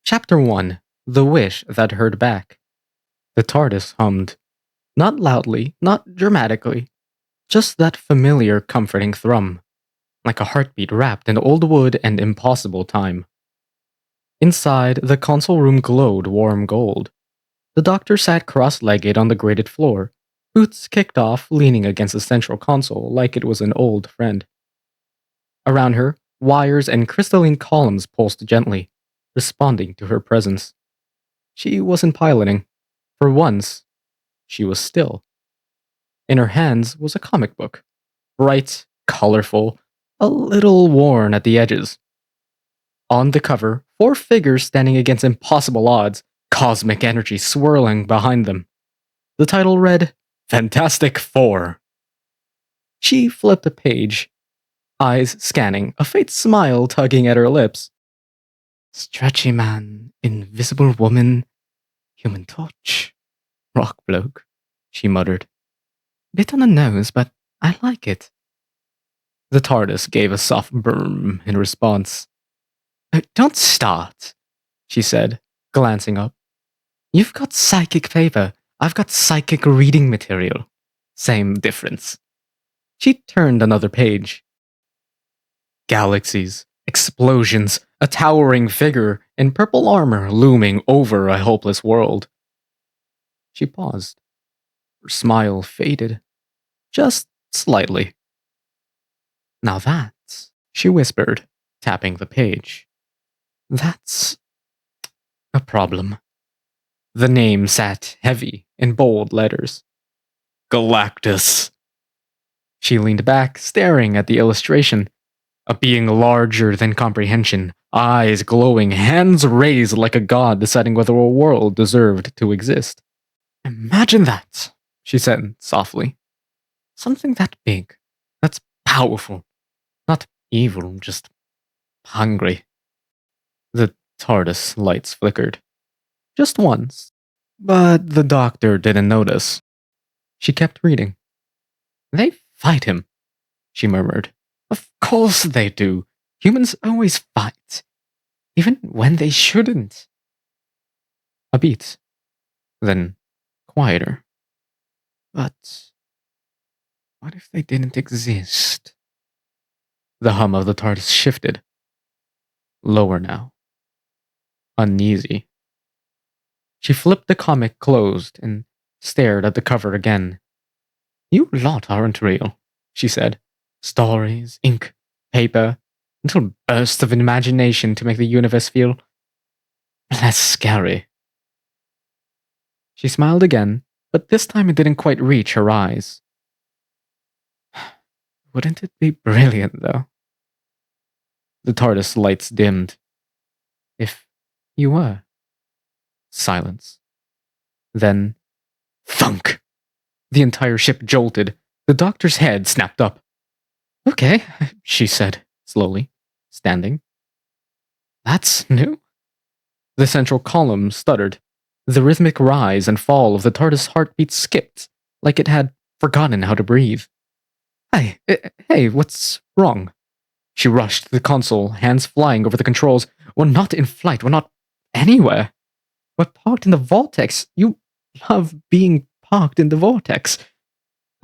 Chapter 1: The Wish That Heard Back. The TARDIS hummed. Not loudly, not dramatically, just that familiar, comforting thrum, like a heartbeat wrapped in old wood and impossible time. Inside, the console room glowed warm gold. The Doctor sat cross-legged on the grated floor, boots kicked off, leaning against the central console like it was an old friend. Around her, wires and crystalline columns pulsed gently, responding to her presence. She wasn't piloting. For once, she was still. In her hands was a comic book. Bright, colorful, a little worn at the edges. On the cover, 4 figures standing against impossible odds, cosmic energy swirling behind them. The title read, Fantastic Four. She flipped a page, eyes scanning, a faint smile tugging at her lips. Stretchy man, invisible woman, human torch, rock bloke, she muttered. Bit on the nose, but I like it. The TARDIS gave a soft brrm in response. Don't start, she said, glancing up. You've got psychic paper, I've got psychic reading material. Same difference. She turned another page. Galaxies, explosions, a towering figure in purple armor looming over a hopeless world. She paused. Her smile faded. Just slightly. Now that's, she whispered, tapping the page. That's a problem. The name sat heavy in bold letters. Galactus. She leaned back, staring at the illustration. A being larger than comprehension, eyes glowing, hands raised like a god deciding whether a world deserved to exist. Imagine that, she said softly. Something that big, that's powerful, not evil, just hungry. The TARDIS lights flickered. Just once. But the Doctor didn't notice. She kept reading. They fight him, she murmured. Of course they do. Humans always fight. Even when they shouldn't. A beat. Then quieter. But what if they didn't exist? The hum of the TARDIS shifted. Lower now. Uneasy. She flipped the comic closed and stared at the cover again. You lot aren't real, she said. Stories, ink, paper, little bursts of imagination to make the universe feel less scary. She smiled again, but this time it didn't quite reach her eyes. Wouldn't it be brilliant, though? The TARDIS lights dimmed. If you were. Silence. Then, thunk! The entire ship jolted. The Doctor's head snapped up. Okay, she said, slowly, standing. That's new? The central column stuttered. The rhythmic rise and fall of the TARDIS heartbeat skipped, like it had forgotten how to breathe. Hey, what's wrong? She rushed to the console, hands flying over the controls. We're not in flight, we're not anywhere. We're parked in the vortex. You love being parked in the vortex.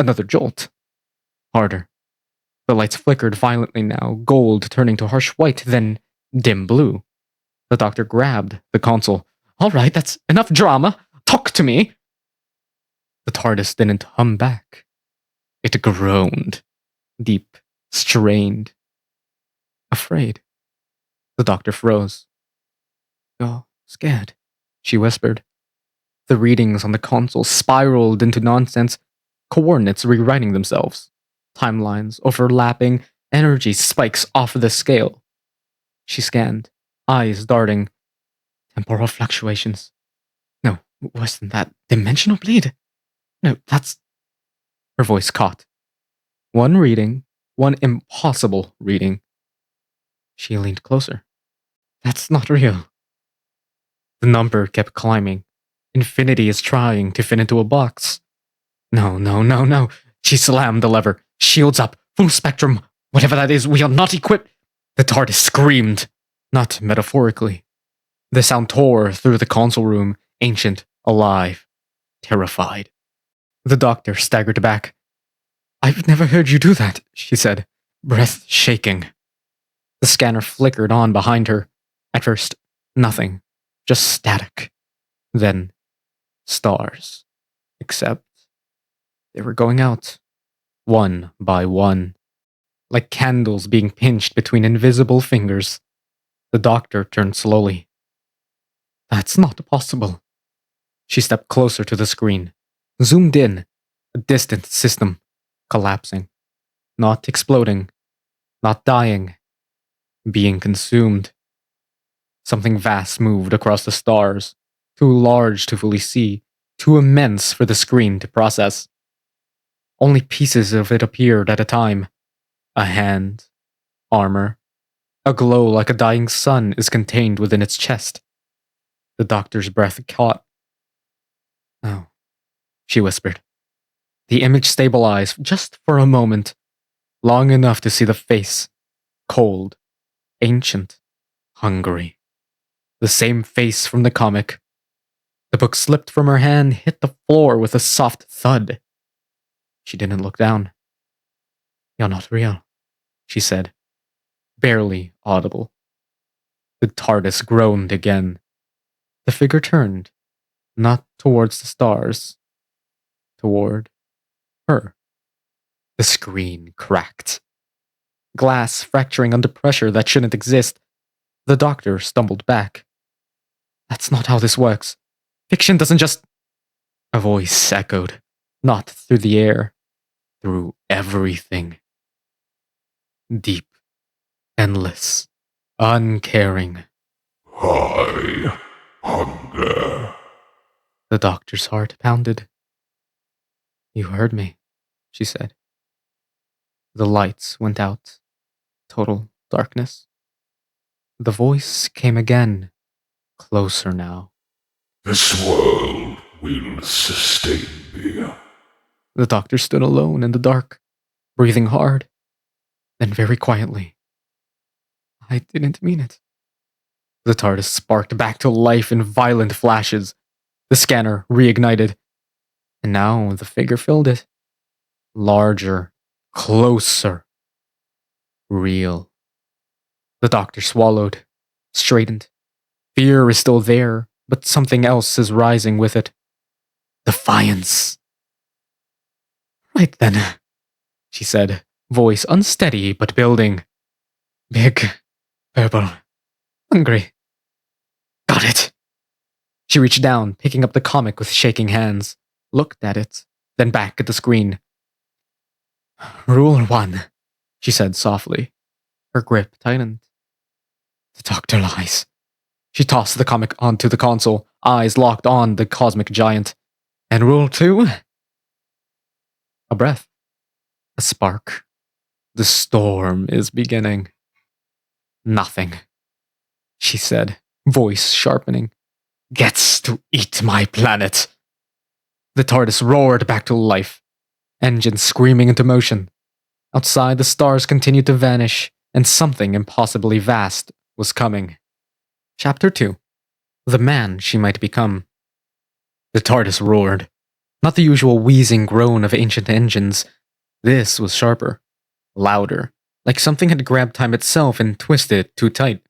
Another jolt. Harder. The lights flickered violently now, gold turning to harsh white, then dim blue. The Doctor grabbed the console. All right, that's enough drama. Talk to me. The TARDIS didn't hum back. It groaned. Deep, strained. Afraid. The Doctor froze. You're scared, she whispered. The readings on the console spiraled into nonsense, coordinates rewriting themselves. Timelines overlapping, energy spikes off the scale. She scanned, eyes darting. Temporal fluctuations. No, worse than that. Dimensional bleed. No, that's... Her voice caught. One reading, one impossible reading. She leaned closer. That's not real. The number kept climbing. Infinity is trying to fit into a box. No. She slammed the lever. Shields up. Full spectrum. Whatever that is, we are not equipped. The TARDIS screamed. Not metaphorically. The sound tore through the console room, ancient, alive, terrified. The doctor staggered back. "I've never heard you do that," she said, breath shaking. The scanner flickered on behind her. At first, nothing, just static. Then, stars. Except, they were going out, one by one, like candles being pinched between invisible fingers. The doctor turned slowly. "That's not possible." She stepped closer to the screen, zoomed in, a distant system, collapsing, not exploding, not dying, being consumed. Something vast moved across the stars, too large to fully see, too immense for the screen to process. Only pieces of it appeared at a time. A hand, armor, a glow like a dying sun is contained within its chest. The doctor's breath caught. "Oh," she whispered. The image stabilized just for a moment, long enough to see the face, cold, ancient, hungry. The same face from the comic. The book slipped from her hand, hit the floor with a soft thud. She didn't look down. "You're not real," she said, barely audible. The TARDIS groaned again. The figure turned, not towards the stars, toward her. The screen cracked. Glass fracturing under pressure that shouldn't exist. The doctor stumbled back. "That's not how this works. Fiction doesn't just..." A voice echoed, not through the air, through everything. Deep, endless, uncaring. "I hunger." The doctor's heart pounded. "You heard me," she said. The lights went out. Total darkness. The voice came again, closer now. "This world will sustain me." The doctor stood alone in the dark, breathing hard, then very quietly. "I didn't mean it." The TARDIS sparked back to life in violent flashes. The scanner reignited, and now the figure filled it. Larger, closer, real. The doctor swallowed, straightened. Fear is still there, but something else is rising with it. Defiance. "Right then," she said, voice unsteady but building. "Big, purple, hungry. Got it." She reached down, picking up the comic with shaking hands, looked at it, then back at the screen. "Rule 1, she said softly. Her grip tightened. The doctor lies. She tossed the comic onto the console, eyes locked on the cosmic giant. "And rule 2? A breath. A spark. "The storm is beginning." "Nothing," she said, voice sharpening, "gets to eat my planet." The TARDIS roared back to life, engines screaming into motion. Outside, the stars continued to vanish, and something impossibly vast was coming. Chapter 2. The man she might become. The TARDIS roared. Not the usual wheezing groan of ancient engines. This was sharper, louder, like something had grabbed time itself and twisted it too tight.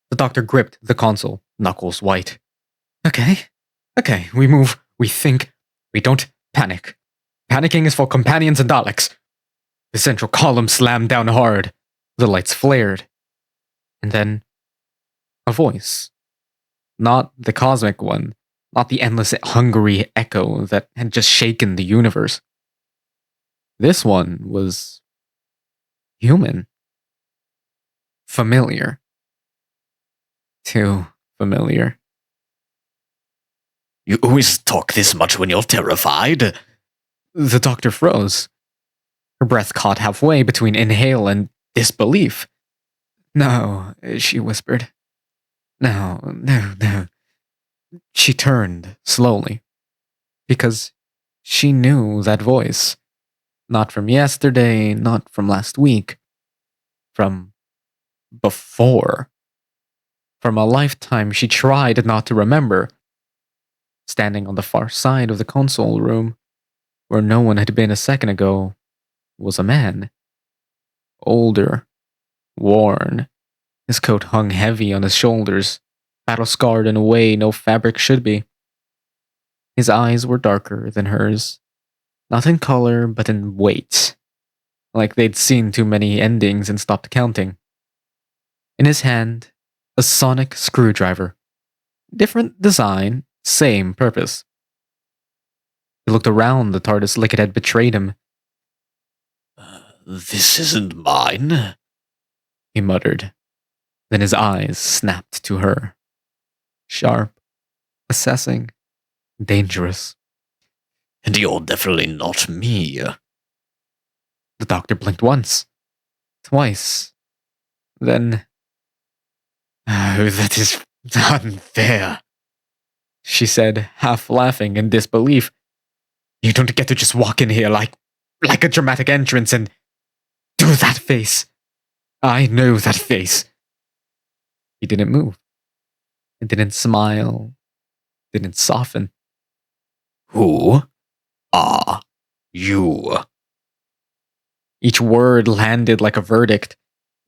The doctor gripped the console, knuckles white. Okay, we move, we think, we don't panic. Panicking is for companions and Daleks." The central column slammed down hard. The lights flared. And then, a voice. Not the cosmic one, not the endless hungry echo that had just shaken the universe. This one was human. Familiar. Too familiar. "You always talk this much when you're terrified?" The doctor froze. Her breath caught halfway between inhale and disbelief. "No," she whispered. No. She turned slowly. Because she knew that voice. Not from yesterday, not from last week. From before. from a lifetime she tried not to remember. Standing on the far side of the console room, where no one had been a second ago, was a man. Older, worn. His coat hung heavy on his shoulders, battle-scarred in a way no fabric should be. His eyes were darker than hers, not in color, but in weight, like they'd seen too many endings and stopped counting. In his hand, a sonic screwdriver. Different design, same purpose. He looked around the TARDIS like it had betrayed him. This isn't mine, He muttered. Then his eyes snapped to her. Sharp, assessing, dangerous. and you're definitely not me. The doctor blinked once, twice. Then, Oh, that is unfair, she said, half laughing in disbelief. You don't get to just walk in here like a dramatic entrance and do that face. I know that face. He didn't move. He didn't smile. Didn't soften. Who are you? Each word landed like a verdict.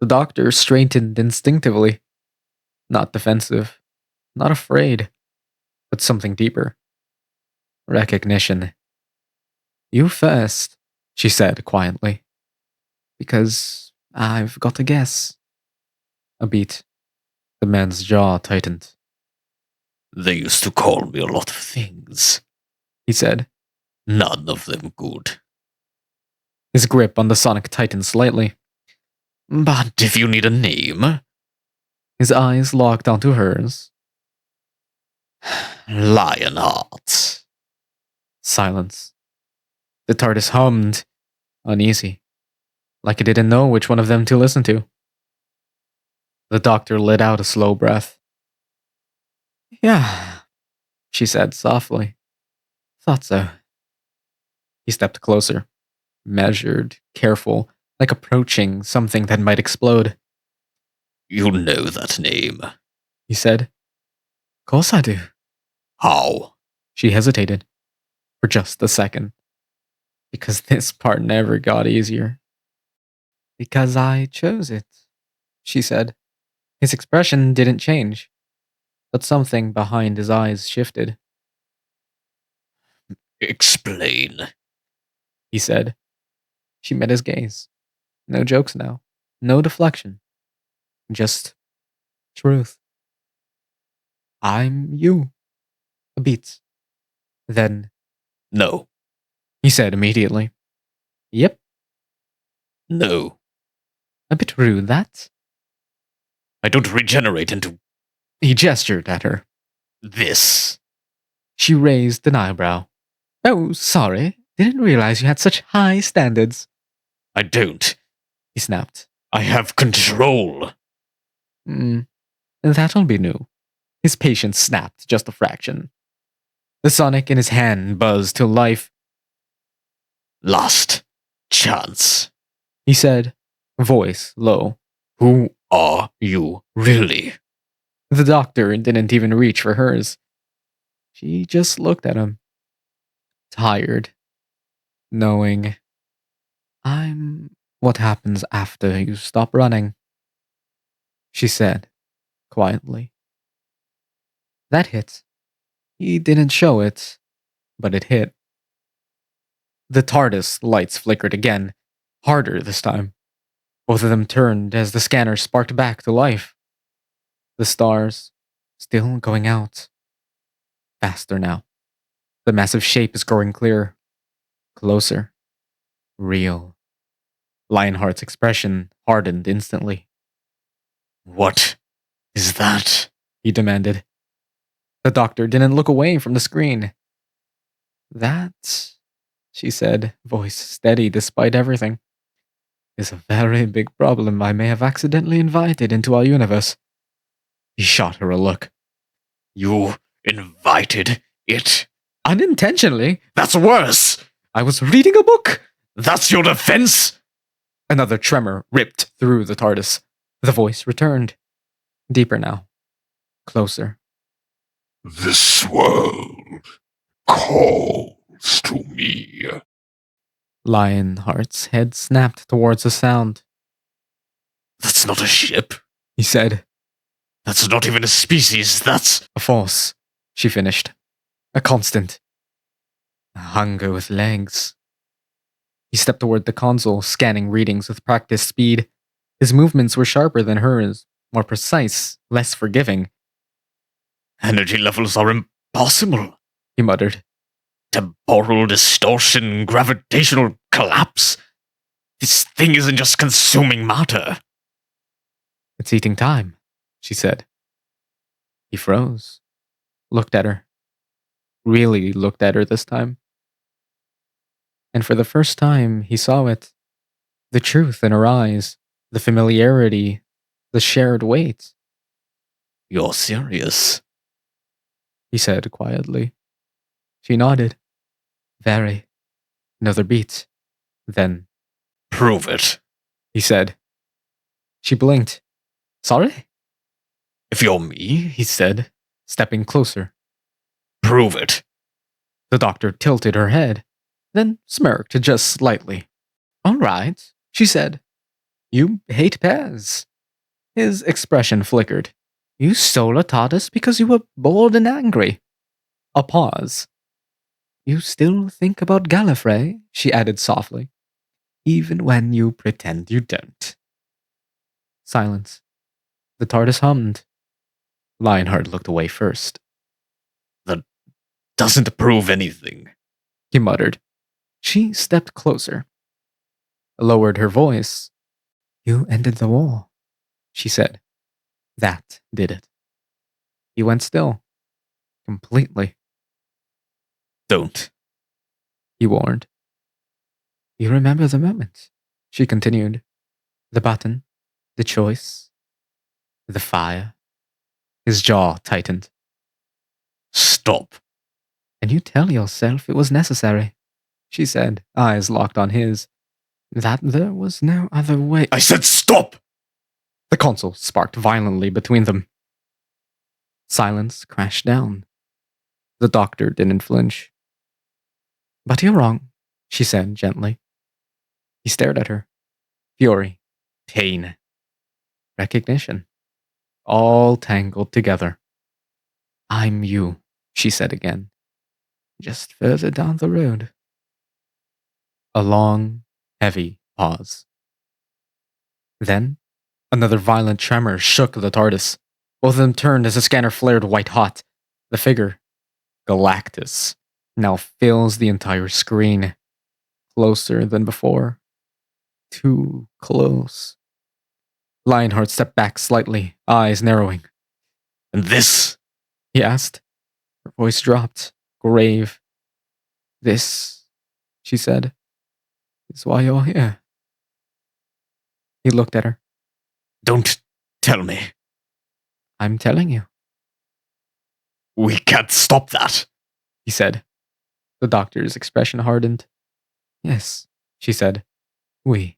The doctor straightened instinctively. Not defensive. Not afraid. But something deeper. Recognition. You first, she said quietly. Because I've got a guess. A beat. The man's jaw tightened. They used to call me a lot of things. He said. None of them good. His grip on the sonic tightened slightly. But if you need a name, His eyes locked onto hers. Lionheart. Silence. The TARDIS hummed, uneasy, like it didn't know which one of them to listen to. The doctor let out a slow breath. Yeah, she said softly. Thought so. He stepped closer, measured, careful, like approaching something that might explode. You know that name. He said. Course I do. How? She hesitated. For just a second. Because this part never got easier. Because I chose it, she said. His expression didn't change, but something behind his eyes shifted. Explain. He said. She met his gaze. No jokes now. No deflection. Just truth. I'm you. A beat. Then, No. he said immediately. Yep. No. A bit rude, that. I don't regenerate into He gestured at her. this. She raised an eyebrow. Oh, sorry. Didn't realize you had such high standards. I don't. He snapped. I have control. That'll be new. His patience snapped just a fraction. The sonic in his hand buzzed to life. Last chance. He said, voice low. Who are you really? The doctor didn't even reach for hers. She just looked at him. Tired. Knowing. I'm what happens after you stop running. She said, quietly. That hit. He didn't show it, but it hit. The TARDIS lights flickered again, harder this time. Both of them turned as the scanner sparked back to life. The stars, still going out. Faster now. The massive shape is growing clearer. Closer. Real. Lionheart's expression hardened instantly. What is that? He demanded. The doctor didn't look away from the screen. That, she said, voice steady despite everything, is a very big problem I may have accidentally invited into our universe. He shot her a look. You invited it? Unintentionally. That's worse. I was reading a book. That's your defense? Another tremor ripped through the TARDIS. The voice returned. Deeper now. closer. This world calls to me. Lionheart's head snapped towards the sound. That's not a ship. He said. That's not even a species. That's A force, she finished. A constant. A hunger with legs. He stepped toward the console, scanning readings with practiced speed. His movements were sharper than hers, more precise, less forgiving. energy levels are impossible. He muttered. Temporal distortion, gravitational collapse. This thing isn't just consuming matter. It's eating time, she said. He froze, looked at her. Really looked at her this time. And for the first time, he saw it. The truth in her eyes, the familiarity, the shared weight. You're serious? He said quietly. She nodded. Very. Another beat. Then, Prove it. he said. She blinked. Sorry? If you're me, He said, stepping closer. prove it. The doctor tilted her head, then smirked just slightly. All right, she said. You hate pears. His expression flickered. You stole a TARDIS because you were bored and angry. A pause. You still think about Gallifrey, she added softly, even when you pretend you don't. Silence. The TARDIS hummed. Lionheart looked away first. That doesn't prove anything. He muttered. She stepped closer. Lowered her voice. You ended the war, she said. That did it. He went still. Completely. Don't. He warned. You remember the moment, she continued. The button, the choice, the fire. His jaw tightened. Stop. And you tell yourself it was necessary, she said, eyes locked on his. That there was no other way. I said stop! The console sparked violently between them. Silence crashed down. The doctor didn't flinch. But you're wrong, she said gently. He stared at her. Fury, pain, recognition, all tangled together. I'm you, she said again. Just further down the road. A long, heavy pause. Then, another violent tremor shook the TARDIS. Both of them turned as the scanner flared white hot. The figure, Galactus, now fills the entire screen. Closer than before. Too close. Lionheart stepped back slightly, eyes narrowing. And this? He asked. Her voice dropped, grave. This, she said, is why you're here. He looked at her. Don't tell me. I'm telling you, We can't stop that. he said. The doctor's expression hardened. Yes, she said. We.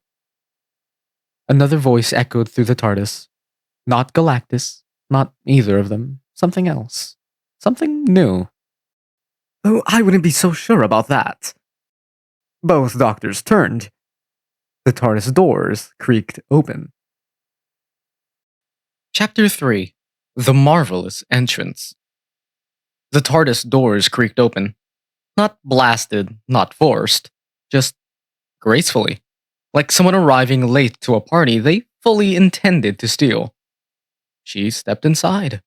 Another voice echoed through the TARDIS. Not Galactus, not either of them. Something else. Something new. Oh, I wouldn't be so sure about that. Both doctors turned. The TARDIS doors creaked open. Chapter 3. The Marvelous Entrance. The TARDIS doors creaked open. Not blasted, not forced, just gracefully. Like someone arriving late to a party they fully intended to steal. She stepped inside.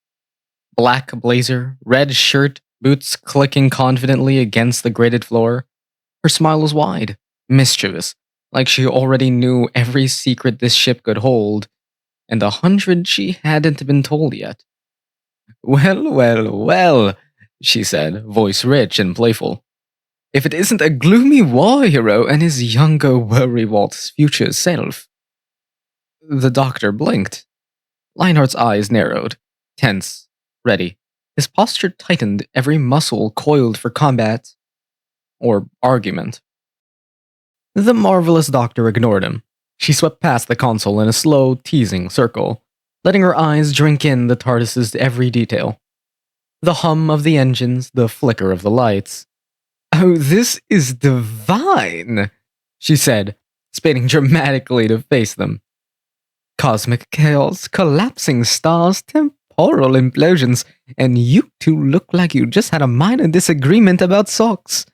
Black blazer, red shirt, boots clicking confidently against the grated floor. Her smile was wide, mischievous, like she already knew every secret this ship could hold, and 100 she hadn't been told yet. Well, well, well, she said, voice rich and playful. If it isn't a gloomy war hero and his younger Worrywalt's future self. The doctor blinked. Lionheart's eyes narrowed, tense, ready. His posture tightened, every muscle coiled for combat or argument. The marvelous doctor ignored him. She swept past the console in a slow, teasing circle. letting her eyes drink in the TARDIS's every detail. The hum of the engines, the flicker of the lights. "Oh, this is divine," she said, spinning dramatically to face them. "Cosmic chaos, collapsing stars, temporal implosions, and you two look like you just had a minor disagreement about socks."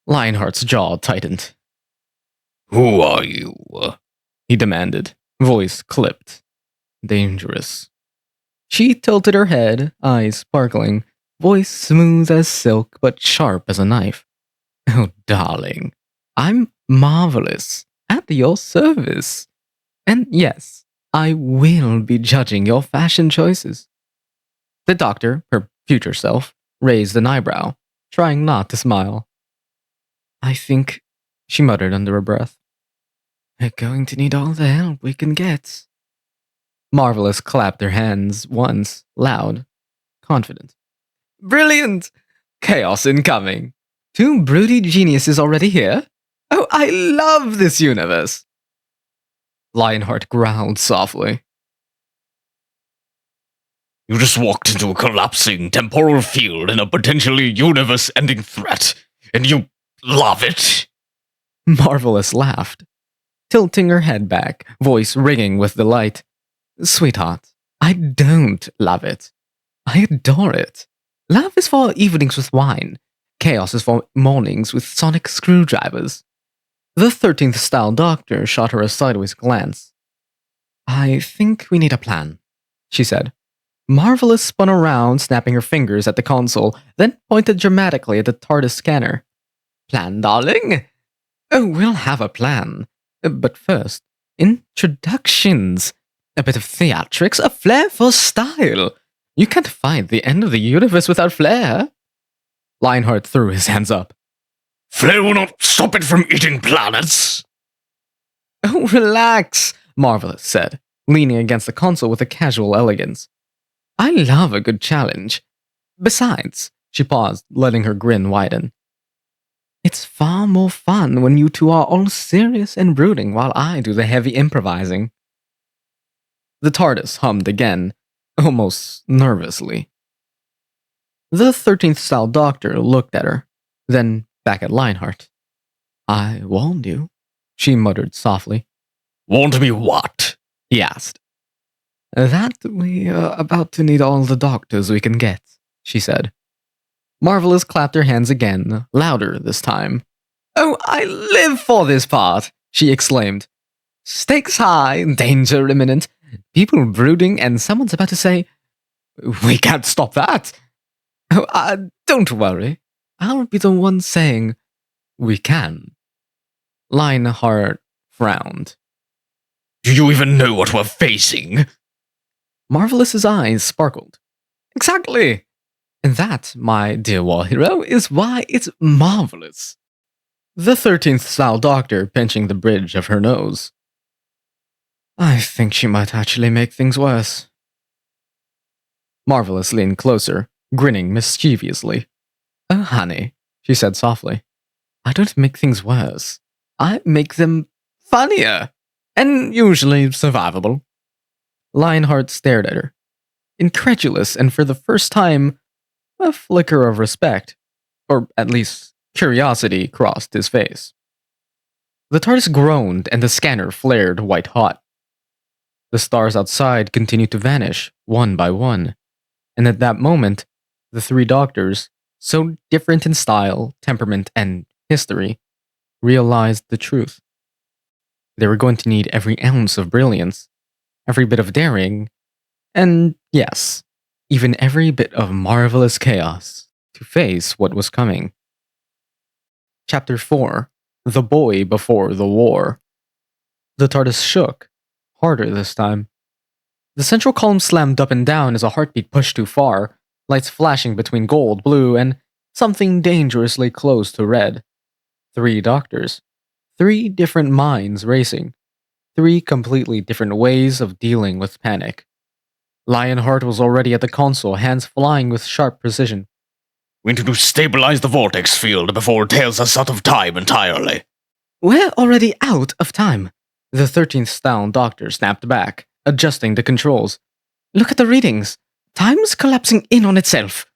Lionheart's jaw tightened. Who are you? He demanded, voice clipped. Dangerous. She tilted her head, eyes sparkling, voice smooth as silk but sharp as a knife. "Oh, darling, I'm marvelous, at your service. And yes, I will be judging your fashion choices." The doctor, her future self, raised an eyebrow, trying not to smile. "I think," she muttered under her breath, "we're going to need all the help we can get." Marvelous clapped her hands once, loud, confident. "Brilliant! Chaos incoming! 2 broody geniuses already here? Oh, I love this universe!" Lionheart growled softly. You just walked into a collapsing temporal field and a potentially universe-ending threat, and you love it? Marvelous laughed, tilting her head back, voice ringing with delight. "Sweetheart, I don't love it. I adore it. Love is for evenings with wine. Chaos is for mornings with sonic screwdrivers." The 13th style doctor shot her a sideways glance. "I think we need a plan," she said. Marvelous spun around, snapping her fingers at the console, then pointed dramatically at the TARDIS scanner. "Plan, darling? Oh, we'll have a plan. But first, introductions. A bit of theatrics, a flair for style. You can't find the end of the universe without flair." Lionheart threw his hands up. Flair will not stop it from eating planets. "Oh, relax," Marvelous said, leaning against the console with a casual elegance. "I love a good challenge. Besides," she paused, letting her grin widen, "it's far more fun when you two are all serious and brooding while I do the heavy improvising." The TARDIS hummed again, almost nervously. The 13th style doctor looked at her, then back at Lionheart. "I warned you," she muttered softly. Warned me what? He asked. "That we are about to need all the doctors we can get," she said. Marvelous clapped her hands again, louder this time. "Oh, I live for this part!" she exclaimed. "Stakes high, danger imminent, people brooding, and someone's about to say, 'We can't stop that.' Oh, don't worry. I'll be the one saying, 'We can.'" Lionheart frowned. Do you even know what we're facing? Marvelous's eyes sparkled. "Exactly! And that, my dear war hero, is why it's marvelous." The 13th style doctor pinching the bridge of her nose. "I think she might actually make things worse." Marvelous leaned closer, grinning mischievously. "Oh, honey," she said softly, "I don't make things worse. I make them funnier, and usually survivable." Lionheart stared at her, incredulous, and for the first time, a flicker of respect, or at least curiosity, crossed his face. The TARDIS groaned and the scanner flared white hot. The stars outside continued to vanish, one by one, and at that moment, the 3 doctors, so different in style, temperament, and history, realized the truth. They were going to need every ounce of brilliance, every bit of daring, and yes, even every bit of marvelous chaos to face what was coming. Chapter 4: The Boy Before the War. The TARDIS shook, harder this time. The central column slammed up and down as a heartbeat pushed too far, lights flashing between gold, blue, and something dangerously close to red. 3 doctors. 3 different minds racing. 3 completely different ways of dealing with panic. Lionheart was already at the console, hands flying with sharp precision. We need to stabilize the vortex field before it tails us out of time entirely. "We're already out of time," the 13th style doctor snapped back, adjusting the controls. Look at the readings. Time's collapsing in on itself.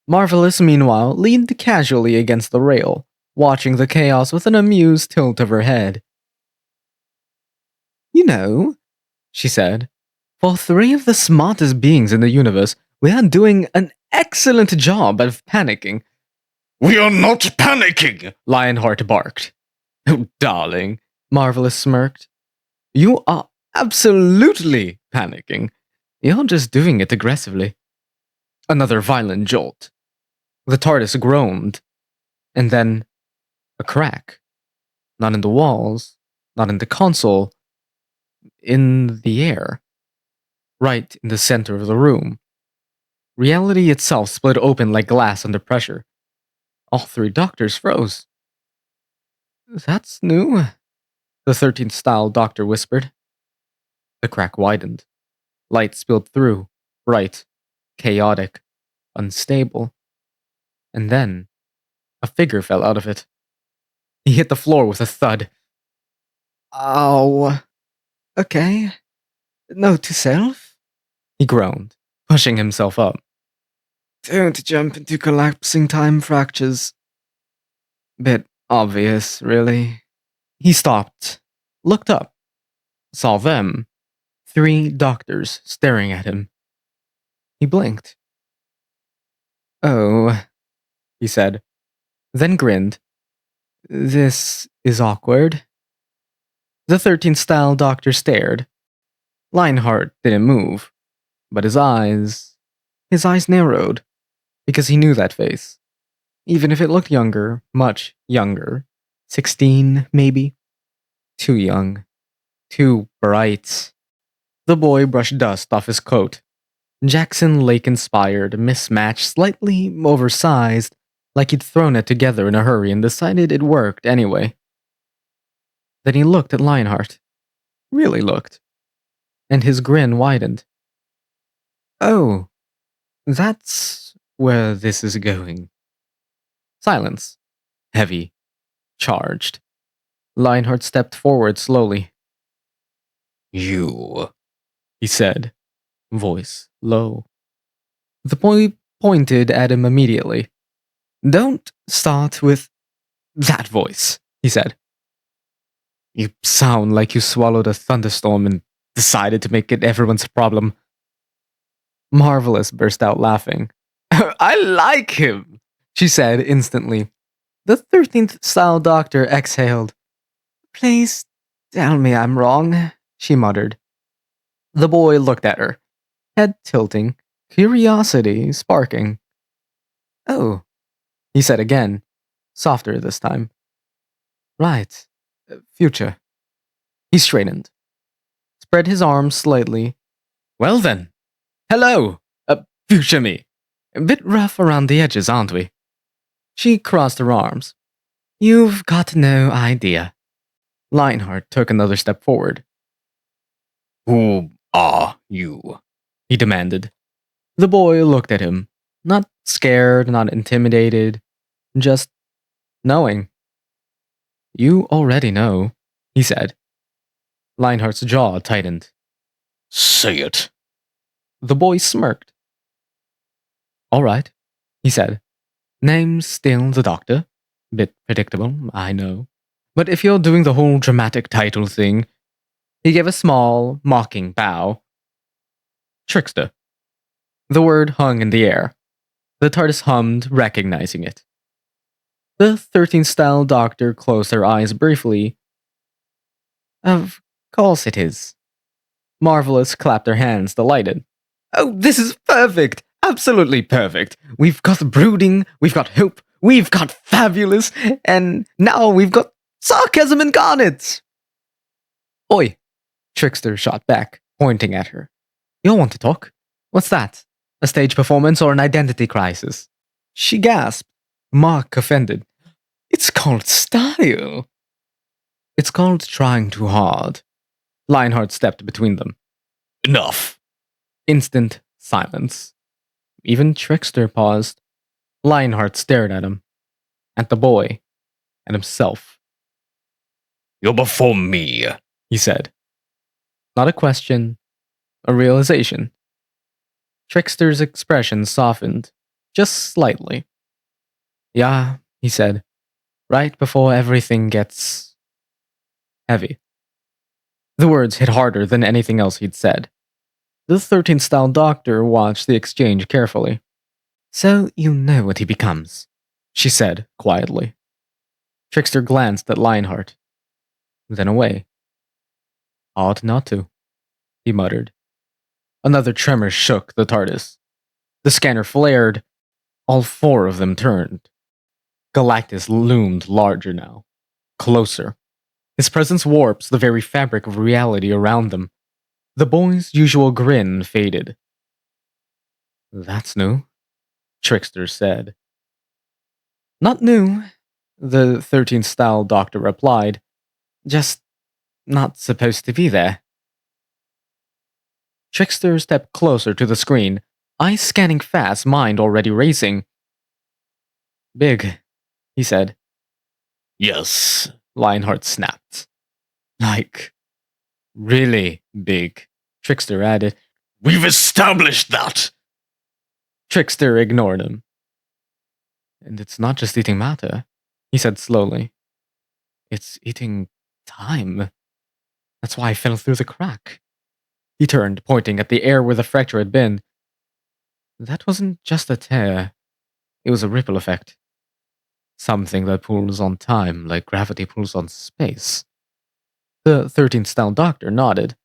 Marvelous, meanwhile, leaned casually against the rail, watching the chaos with an amused tilt of her head. You know, she said, for three of the smartest beings in the universe, we are doing an excellent job of panicking. We are not panicking! Lionheart barked. Oh, darling, Marvelous smirked. You are absolutely panicking. You're just doing it aggressively. Another violent jolt. The TARDIS groaned, and then a crack. Not in the walls, not in the console, in the air. Right in the center of the room. Reality itself split open like glass under pressure. All three doctors froze. That's new, the 13th style doctor whispered. The crack widened. Light spilled through, bright, chaotic, unstable. And then, a figure fell out of it. He hit the floor with a thud. Oh, okay. Note to self? He groaned, pushing himself up. Don't jump into collapsing time fractures. Bit obvious, really. He stopped, looked up, saw them, three doctors staring at him. He blinked. Oh, he said, then grinned. This is awkward. The 13th style doctor stared. Lionheart didn't move, but his eyes narrowed, because he knew that face. Even if it looked younger, much younger. 16, maybe. Too young. Too bright. The boy brushed dust off his coat. Jackson Lake-inspired, mismatched, slightly oversized, like he'd thrown it together in a hurry and decided it worked anyway. Then he looked at Lionheart. Really looked. And his grin widened. Oh, that's where this is going. Silence. Heavy. Charged. Lionheart stepped forward slowly. You, he said, voice low. The boy pointed at him immediately. Don't start with that voice, he said. You sound like you swallowed a thunderstorm and decided to make it everyone's problem. Marvelous burst out laughing. I like him, she said instantly. The 13th style doctor exhaled. Please tell me I'm wrong, she muttered. The boy looked at her, head tilting, curiosity sparking. Oh, he said again, softer this time. Right, future. He straightened, spread his arms slightly. Well then, hello, future me. A bit rough around the edges, aren't we? She crossed her arms. You've got no idea. Lionheart took another step forward. Who are you? He demanded. The boy looked at him, not scared, not intimidated, just knowing. You already know, he said. Lionheart's jaw tightened. Say it. The boy smirked. All right, he said. Name's still the Doctor. Bit predictable, I know. But if you're doing the whole dramatic title thing, he gave a small, mocking bow. Trickster. The word hung in the air. The TARDIS hummed, recognizing it. The 13th style doctor closed her eyes briefly. Of course it is. Marvelous clapped her hands, delighted. Oh, this is perfect! Absolutely perfect! We've got brooding, we've got hope, we've got fabulous, and now we've got sarcasm incarnate! Oi! Trickster shot back, pointing at her. You'll want to talk. What's that? A stage performance or an identity crisis? She gasped, mock offended. It's called style. It's called trying too hard. Lionheart stepped between them. Enough. Instant silence. Even Trickster paused. Lionheart stared at him, at the boy, at himself. You're before me, he said. Not a question, a realization. Trickster's expression softened, just slightly. Yeah, he said, right before everything gets heavy. The words hit harder than anything else he'd said. The 13th style doctor watched the exchange carefully. So you know what he becomes, she said quietly. Trickster glanced at Lionheart, then away. Ought not to, he muttered. Another tremor shook the TARDIS. The scanner flared. All four of them turned. Galactus loomed larger now, closer. His presence warps the very fabric of reality around them. The boy's usual grin faded. That's new, Trickster said. Not new, the 13th style doctor replied. Just not supposed to be there. Trickster stepped closer to the screen, eyes scanning fast, mind already racing. Big, he said. Yes, Lionheart snapped. Like, really big, Trickster added. we've established that. Trickster ignored him. And it's not just eating matter, he said slowly. It's eating time. That's why I fell through the crack. He turned, pointing at the air where the fracture had been. That wasn't just a tear. It was a ripple effect. Something that pulls on time like gravity pulls on space. The 13th style doctor nodded.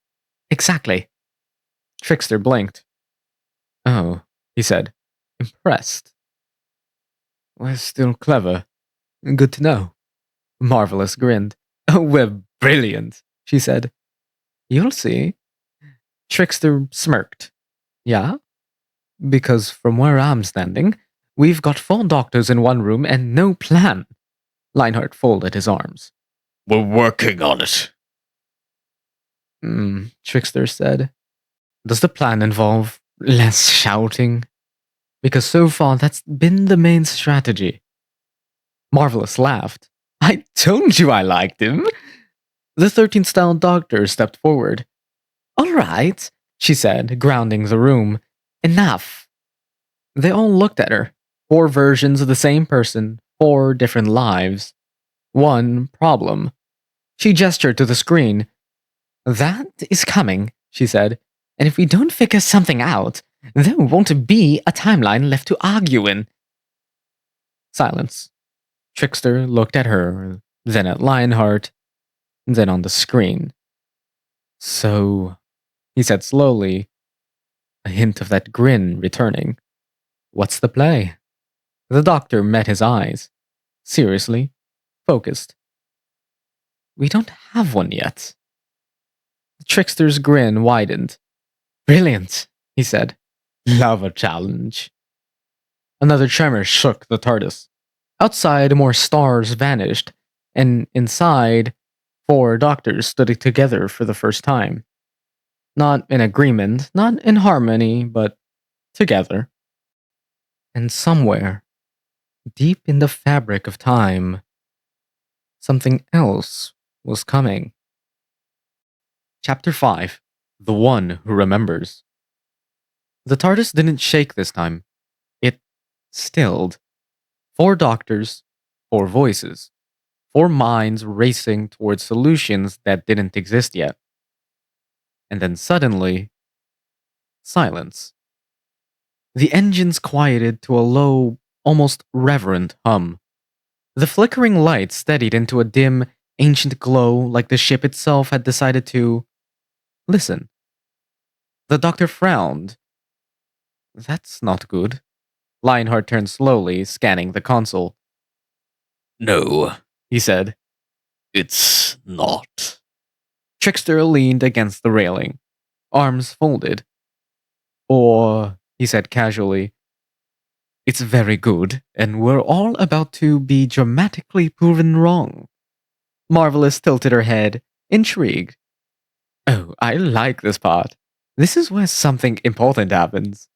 Exactly. Trickster blinked. Oh, he said, impressed. We're still clever. Good to know. Marvelous grinned. Oh, we're brilliant, she said. You'll see. Trickster smirked. Yeah? Because from where I'm standing, we've got 4 doctors in one room and no plan. Lionheart folded his arms. We're working on it. Trickster said. Does the plan involve less shouting? Because so far that's been the main strategy. Marvelous laughed. I told you I liked him. The 13th style doctor stepped forward. All right, she said, grounding the room. Enough. They all looked at her. 4 versions of the same person, 4 different lives. One problem. She gestured to the screen. That is coming, she said. And if we don't figure something out, there won't be a timeline left to argue in. Silence. Trickster looked at her, then at Lionheart, then on the screen. So, he said slowly, a hint of that grin returning. What's the play? The doctor met his eyes. Seriously, focused. We don't have one yet. The trickster's grin widened. Brilliant, he said. Love a challenge. Another tremor shook the TARDIS. Outside, more stars vanished, and inside, 4 doctors stood together for the first time. Not in agreement, not in harmony, but together. And somewhere, deep in the fabric of time, something else was coming. Chapter 5. The One Who Remembers. The TARDIS didn't shake this time. It stilled. 4 doctors, 4 voices, 4 minds racing towards solutions that didn't exist yet. And then suddenly, silence. The engines quieted to a low, almost reverent hum. The flickering light steadied into a dim, ancient glow like the ship itself had decided to listen. The doctor frowned. That's not good. Lionheart turned slowly, scanning the console. No, He said. it's not. Trickster leaned against the railing, arms folded. Or, he said casually, it's very good, and we're all about to be dramatically proven wrong. Marvelous tilted her head, intrigued. Oh, I like this part. This is where something important happens.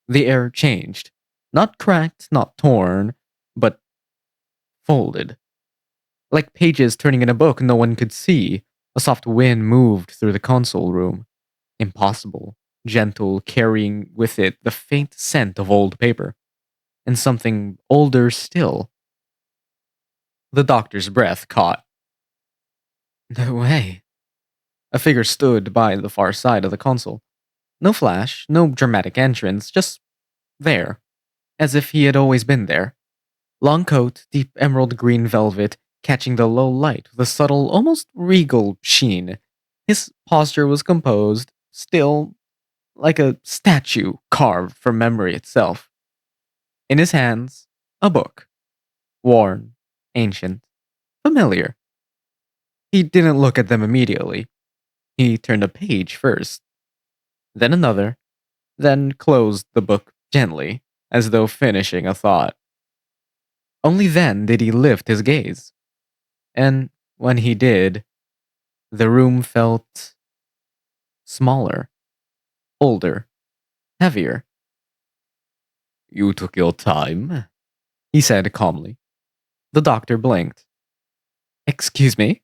The air changed. Not cracked, not torn, but folded. Like pages turning in a book no one could see. A soft wind moved through the console room. Impossible, gentle, carrying with it the faint scent of old paper. And something older still. The doctor's breath caught. No way. A figure stood by the far side of the console. No flash, no dramatic entrance, just there. As if he had always been there. Long coat, deep emerald green velvet, catching the low light with a subtle, almost regal sheen. His posture was composed, still, like a statue carved from memory itself. In his hands, a book. Worn, ancient, familiar. He didn't look at them immediately. He turned a page first, then another, then closed the book gently, as though finishing a thought. Only then did he lift his gaze. And when he did, the room felt smaller, older, heavier. You took your time, he said calmly. The doctor blinked. Excuse me?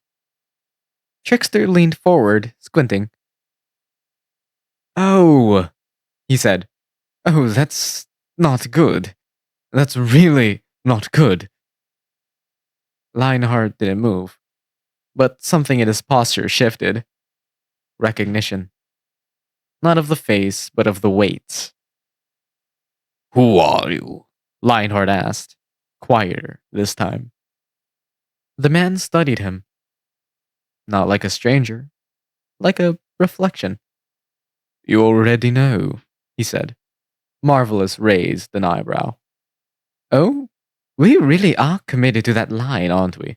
Trickster leaned forward, squinting. Oh, he said. Oh, that's not good. That's really not good. Lionheart didn't move, but something in his posture shifted. Recognition. Not of the face, but of the weight. Who are you? Lionheart asked, quieter this time. The man studied him. Not like a stranger, like a reflection. You already know, he said. Marvelous raised an eyebrow. Oh, we really are committed to that line, aren't we?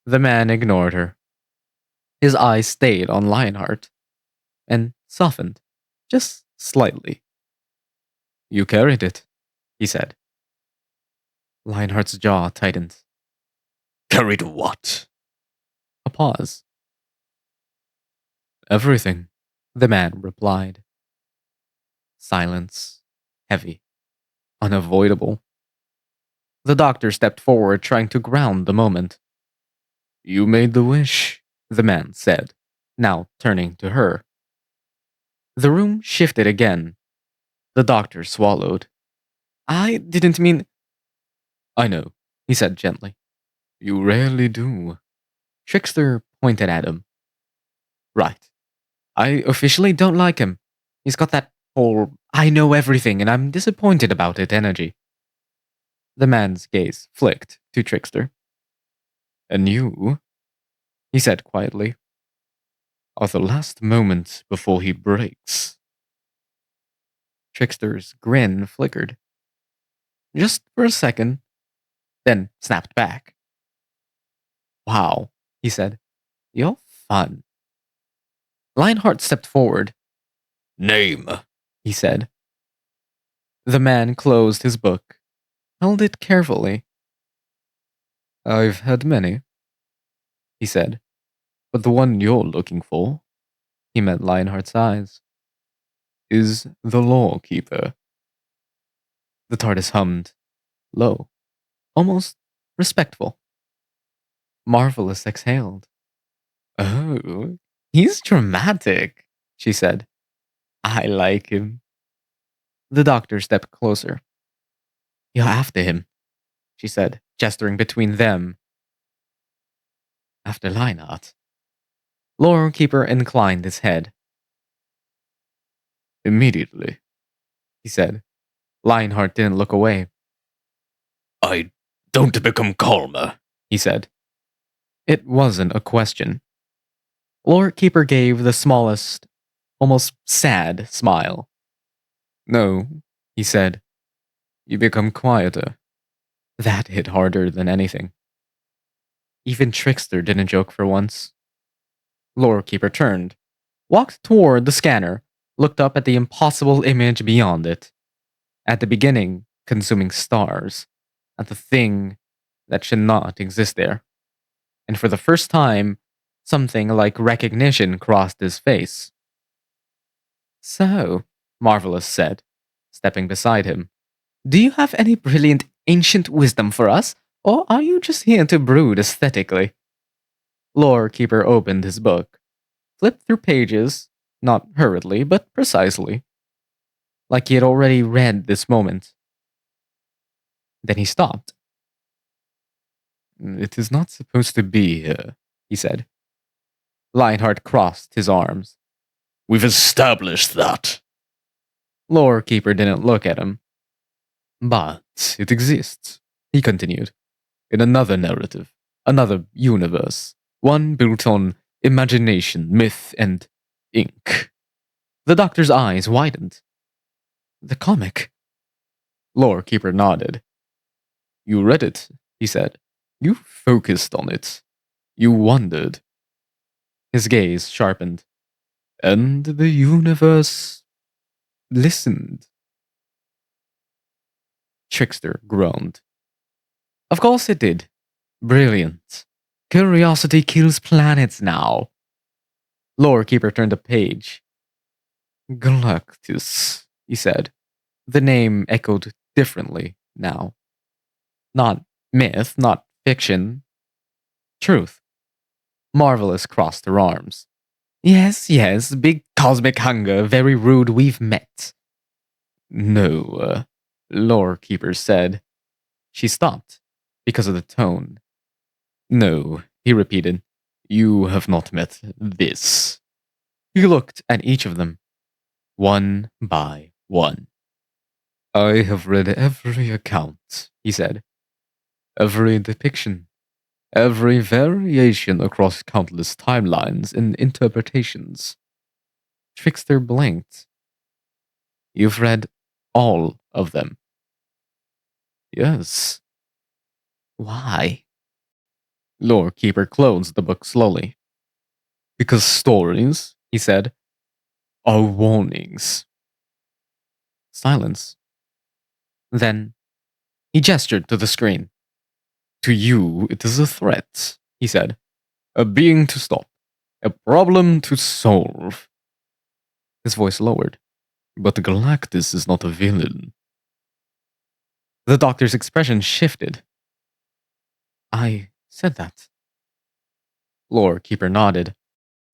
The man ignored her. His eyes stayed on Lionheart and softened, just slightly. You carried it, he said. Lionheart's jaw tightened. Carried what? A pause. Everything, the man replied. Silence, heavy, unavoidable. The doctor stepped forward, trying to ground the moment. You made the wish, the man said, now turning to her. The room shifted again. The doctor swallowed. I didn't mean. I know, he said gently. You rarely do. Trickster pointed at him. Right. I officially don't like him. He's got that whole I know everything and I'm disappointed about it energy. The man's gaze flicked to Trickster. And you, he said quietly, are the last moment before he breaks. Trickster's grin flickered. Just for a second, then snapped back. Wow, he said. You're fun. Lionheart stepped forward. Name, he said. The man closed his book, held it carefully. I've had many, he said. But the one you're looking for, he met Lionheart's eyes, is the Lawkeeper. The TARDIS hummed, low, almost respectful. Marvelous exhaled. Oh, he's dramatic, she said. I like him. The doctor stepped closer. You're after him, she said, gesturing between them. After Lionheart. Lawkeeper inclined his head. Immediately, he said. Lionheart didn't look away. I don't become calmer, he said. It wasn't a question. Lawkeeper gave the smallest, almost sad smile. No, he said. You become quieter. That hit harder than anything. Even Trickster didn't joke for once. Lawkeeper turned, walked toward the scanner, looked up at the impossible image beyond it. At the beginning, consuming stars. At the thing that should not exist there. And for the first time, something like recognition crossed his face. So, Marvelous said, stepping beside him, do you have any brilliant ancient wisdom for us, or are you just here to brood aesthetically? Lore Keeper opened his book, flipped through pages, not hurriedly, but precisely, like he had already read this moment. Then he stopped. It is not supposed to be here, he said. Lionheart crossed his arms. We've established that. Lore Keeper didn't look at him. But it exists, he continued, in another narrative, another universe, one built on imagination, myth, and ink. The doctor's eyes widened. The comic. Lore Keeper nodded. You read it, he said. You focused on it. You wondered. His gaze sharpened. And the universe listened. Trickster groaned. Of course it did. Brilliant. Curiosity kills planets now. Lore Keeper turned a page. Galactus, he said. The name echoed differently now. Not myth, not fiction. Truth. Marvelous crossed her arms. Yes, yes, big cosmic hunger, very rude, we've met. No, Lore Keeper said. She stopped, because of the tone. No, he repeated. You have not met this. He looked at each of them, one by one. I have read every account, he said. Every depiction. Every variation across countless timelines and interpretations. Trickster blinked. You've read all of them. Yes. Why? Lore Keeper closed the book slowly. Because stories, he said, are warnings. Silence. Then he gestured to the screen. To you, it is a threat, he said. A being to stop. A problem to solve. His voice lowered. But Galactus is not a villain. The doctor's expression shifted. I said that. Lore Keeper nodded.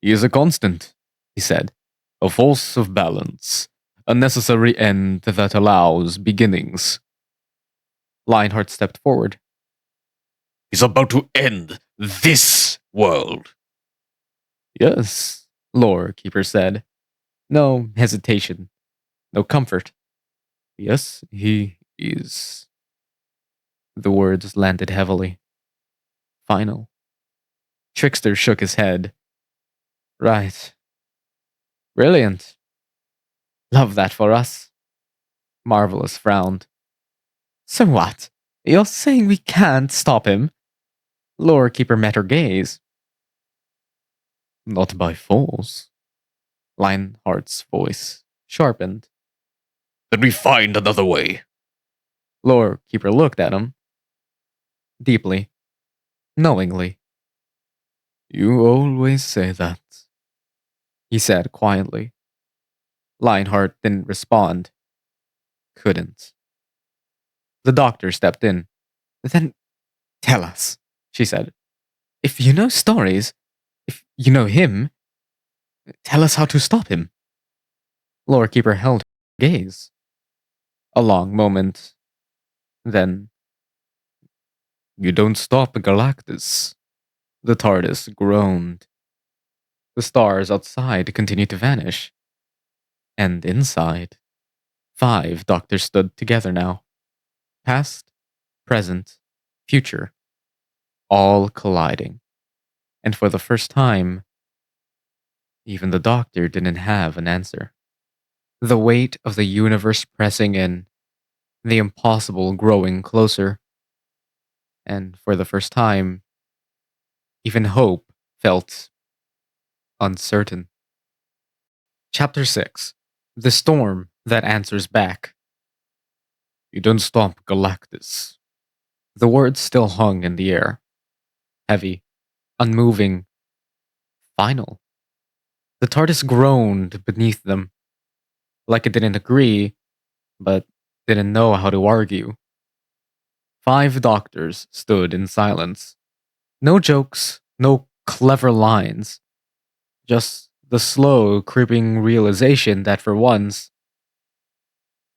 He is a constant, he said. A force of balance. A necessary end that allows beginnings. Lionheart stepped forward. He's about to end this world. Yes, Lore Keeper said. No hesitation. No comfort. Yes, he is. The words landed heavily. Final. Trickster shook his head. Right. Brilliant. Love that for us. Marvelous frowned. So what? You're saying we can't stop him? Lore Keeper met her gaze. Not by force. Lionheart's voice sharpened. Then we find another way. Lore Keeper looked at him. Deeply. Knowingly. You always say that, he said quietly. Lionheart didn't respond. Couldn't. The doctor stepped in. Then tell us, she said. If you know stories, if you know him, tell us how to stop him. Lore Keeper held her gaze. A long moment. Then, you don't stop Galactus. The TARDIS groaned. The stars outside continued to vanish. And inside, 5 doctors stood together now. Past, present, future. All colliding. And for the first time, even the doctor didn't have an answer. The weight of the universe pressing in, the impossible growing closer. And for the first time, even hope felt uncertain. Chapter 6. The Storm That Answers Back. You don't stop Galactus. The words still hung in the air. Heavy, unmoving, final. The TARDIS groaned beneath them, like it didn't agree, but didn't know how to argue. 5 doctors stood in silence. No jokes, no clever lines. Just the slow, creeping realization that for once,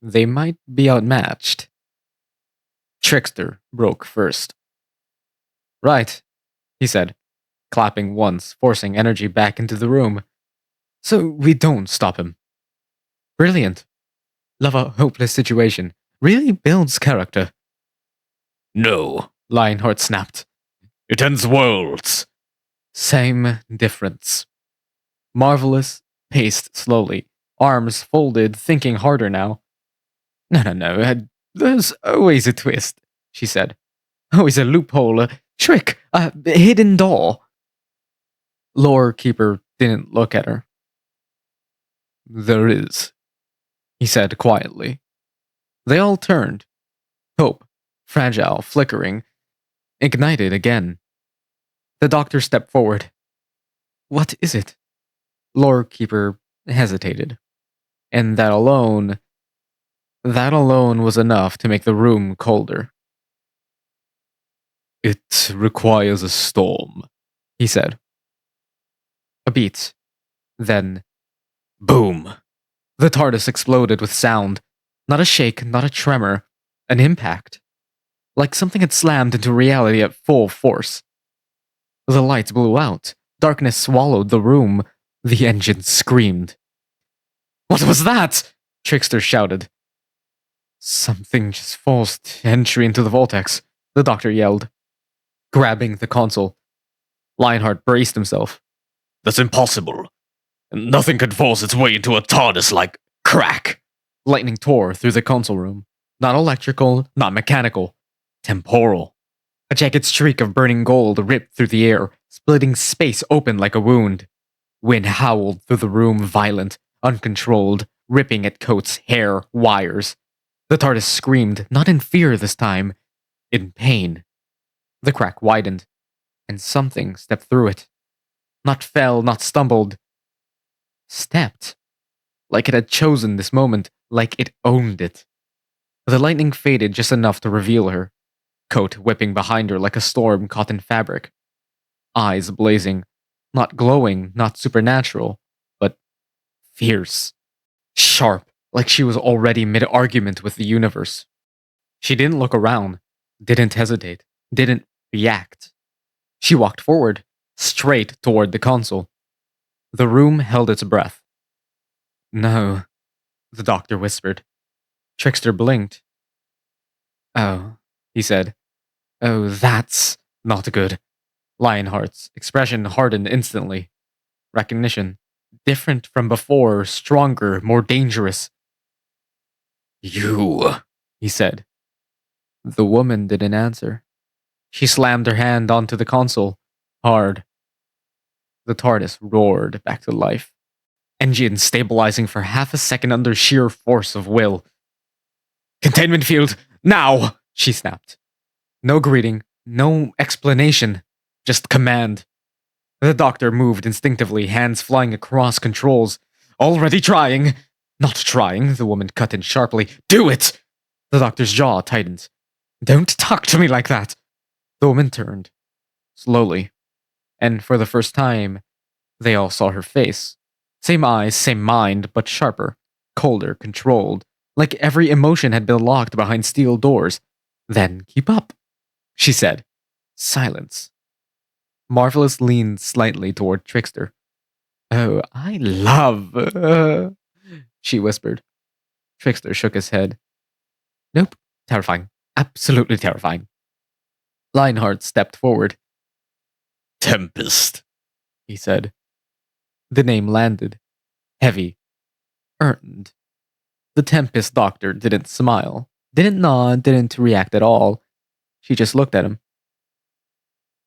they might be outmatched. Trickster broke first. Right, he said, clapping once, forcing energy back into the room. So we don't stop him. Brilliant. Love a hopeless situation. Really builds character. No, Lionheart snapped. it ends worlds. Same difference. Marvelous paced slowly, arms folded, thinking harder now. No, there's always a twist, she said. Always a loophole, a trick, a hidden door. Lore Keeper didn't look at her. There is, he said quietly. They all turned. Hope, fragile, flickering, ignited again. The doctor stepped forward. What is it? Lore Keeper hesitated. And that alone was enough to make the room colder. It requires a storm, he said. A beat. Then, boom. The TARDIS exploded with sound. Not a shake, not a tremor. An impact. Like something had slammed into reality at full force. The lights blew out. Darkness swallowed the room. The engine screamed. What was that? Trickster shouted. Something just forced entry into the vortex, the doctor yelled, grabbing the console. Lionheart braced himself. That's impossible. Nothing could force its way into a TARDIS like crack. Lightning tore through the console room. Not electrical, not mechanical. Temporal. A jagged streak of burning gold ripped through the air, splitting space open like a wound. Wind howled through the room, violent, uncontrolled, ripping at coats, hair, wires. The TARDIS screamed, not in fear this time, in pain. The crack widened, and something stepped through it. Not fell, not stumbled. Stepped. Like it had chosen this moment, like it owned it. The lightning faded just enough to reveal her, coat whipping behind her like a storm caught in fabric. Eyes blazing, not glowing, not supernatural, but fierce. Sharp, like she was already mid-argument with the universe. She didn't look around, didn't hesitate, didn't react. She walked forward, straight toward the console. The room held its breath. No, the doctor whispered. Trickster blinked. Oh, he said. Oh, that's not good. Lionheart's expression hardened instantly. Recognition. Different from before, stronger, more dangerous. You, he said. The woman didn't answer. She slammed her hand onto the console, hard. The TARDIS roared back to life. Engine stabilizing for half a second under sheer force of will. Containment field, now! She snapped. No greeting, no explanation, just command. The doctor moved instinctively, hands flying across controls. Already trying. Not trying, the woman cut in sharply. Do it! The doctor's jaw tightened. Don't talk to me like that. The woman turned. Slowly. And for the first time, they all saw her face. Same eyes, same mind, but sharper, colder, controlled, like every emotion had been locked behind steel doors. Then keep up, she said. Silence. Marvelous leaned slightly toward Trickster. Oh, I love... she whispered. Trickster shook his head. Nope, terrifying. Absolutely terrifying. Lionheart stepped forward. Tempest, he said. The name landed. Heavy. Earned. The Tempest doctor didn't smile, didn't nod, didn't react at all. She just looked at him.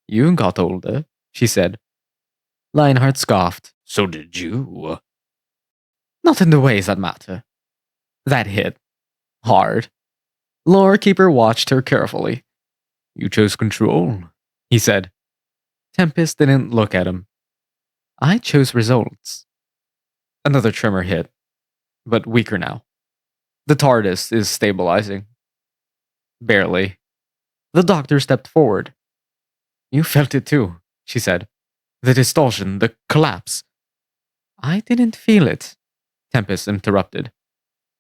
You got older, she said. Lionheart scoffed. So did you. Not in the ways that matter. That hit. Hard. Lore Keeper watched her carefully. You chose control, he said. Tempest didn't look at him. I chose results. Another tremor hit, but weaker now. The TARDIS is stabilizing. Barely. The doctor stepped forward. You felt it too, she said. The distortion, the collapse. I didn't feel it, Tempest interrupted.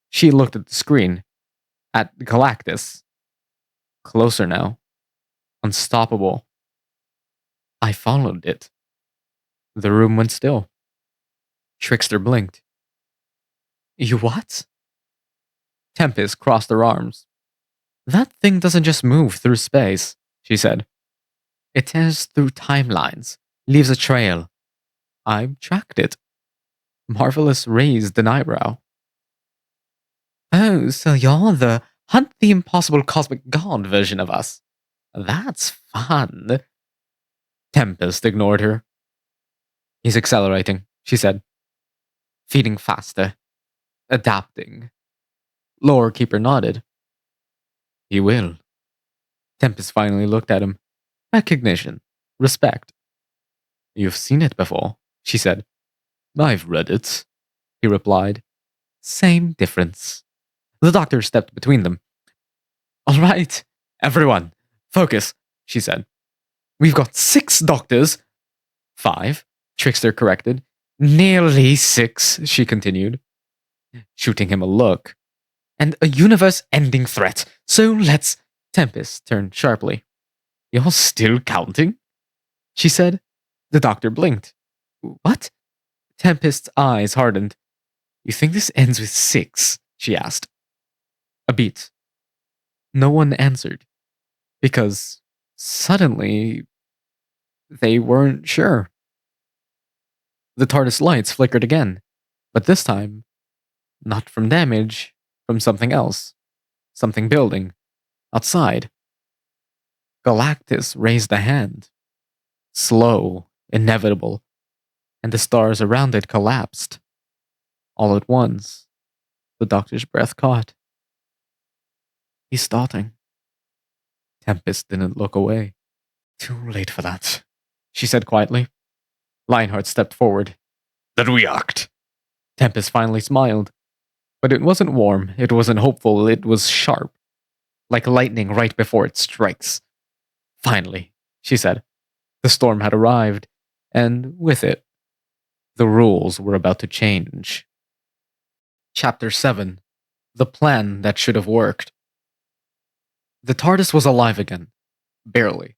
She looked at the screen, at Galactus. Closer now. Unstoppable. I followed it. The room went still. Trickster blinked. You what? Tempest crossed her arms. That thing doesn't just move through space, she said. It tears through timelines, leaves a trail. I tracked it. Marvelous raised an eyebrow. Oh, so you're the hunt the impossible cosmic god version of us. That's fun. Tempest ignored her. He's accelerating, she said. Feeding faster. Adapting. Lore Keeper nodded. He will. Tempest finally looked at him. Recognition. Respect. You've seen it before, she said. I've read it, he replied. Same difference. The doctor stepped between them. All right, everyone, focus, she said. We've got 6 doctors. 5, Trickster corrected. Nearly 6, she continued, shooting him a look. And a universe-ending threat. So let's... Tempest turned sharply. You're still counting? She said. The doctor blinked. What? Tempest's eyes hardened. You think this ends with 6? She asked. A beat. No one answered. Because suddenly they weren't sure. The TARDIS lights flickered again, but this time, not from damage, from something else. Something building. Outside. Galactus raised a hand. Slow, inevitable, and the stars around it collapsed. All at once, the doctor's breath caught. He's starting. Tempest didn't look away. Too late for that, she said quietly. Lionheart stepped forward. Then we act. Tempest finally smiled. But it wasn't warm, it wasn't hopeful, it was sharp. Like lightning right before it strikes. Finally, she said. The storm had arrived, and with it, the rules were about to change. Chapter 7. The Plan That Should Have Worked. The TARDIS was alive again. Barely.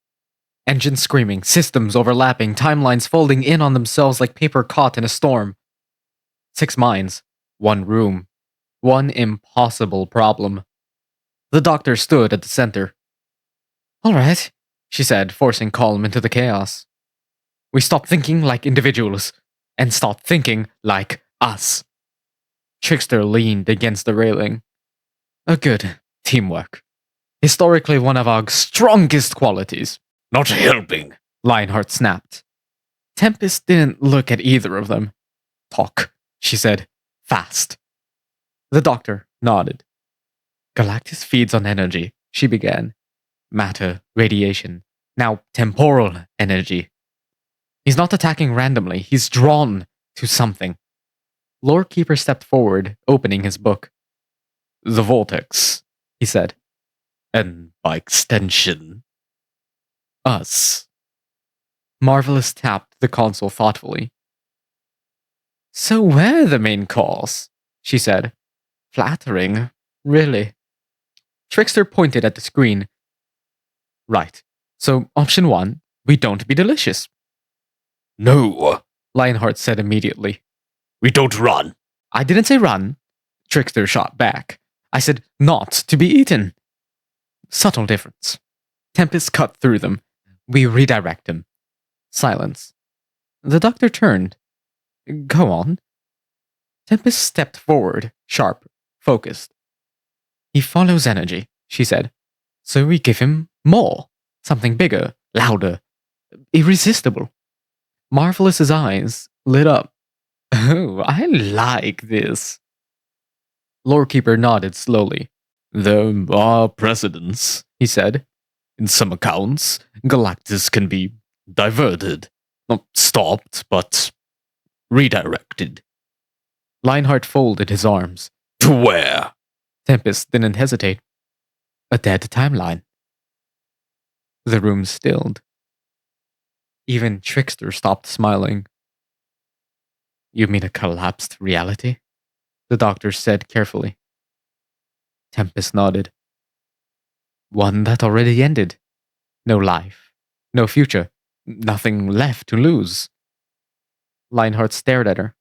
Engines screaming, systems overlapping, timelines folding in on themselves like paper caught in a storm. 6 minds, 1 room, 1 impossible problem. The doctor stood at the center. All right, she said, forcing calm into the chaos. We stop thinking like individuals and start thinking like us. Trickster leaned against the railing. A good teamwork. Historically one of our strongest qualities. Not helping, Lionheart snapped. Tempest didn't look at either of them. Talk, she said, fast. The doctor nodded. Galactus feeds on energy, she began. Matter, radiation, now temporal energy. He's not attacking randomly, he's drawn to something. Lore Keeper stepped forward, opening his book. The vortex, he said. And by extension, us. Marvelous tapped the console thoughtfully. So we're the main cause, she said. Flattering, really. Trickster pointed at the screen. Right. So option 1, we don't be delicious. No, Lionheart said immediately. we don't run. I didn't say run. Trickster shot back. I said not to be eaten. Subtle difference. Tempest cut through them. We redirect him. Silence. The doctor turned. Go on. Tempest stepped forward, sharp, focused. He follows energy, she said. So we give him more. Something bigger, louder, irresistible. Marvelous's eyes lit up. Oh, I like this. Lore Keeper nodded slowly. There are precedents, he said. In some accounts, Galactus can be diverted. Not stopped, but redirected. Lionheart folded his arms. To where? Tempest didn't hesitate. A dead timeline. The room stilled. Even Trickster stopped smiling. You mean a collapsed reality? The doctor said carefully. Tempest nodded. One that already ended. No life, no future, nothing left to lose. Lionheart stared at her.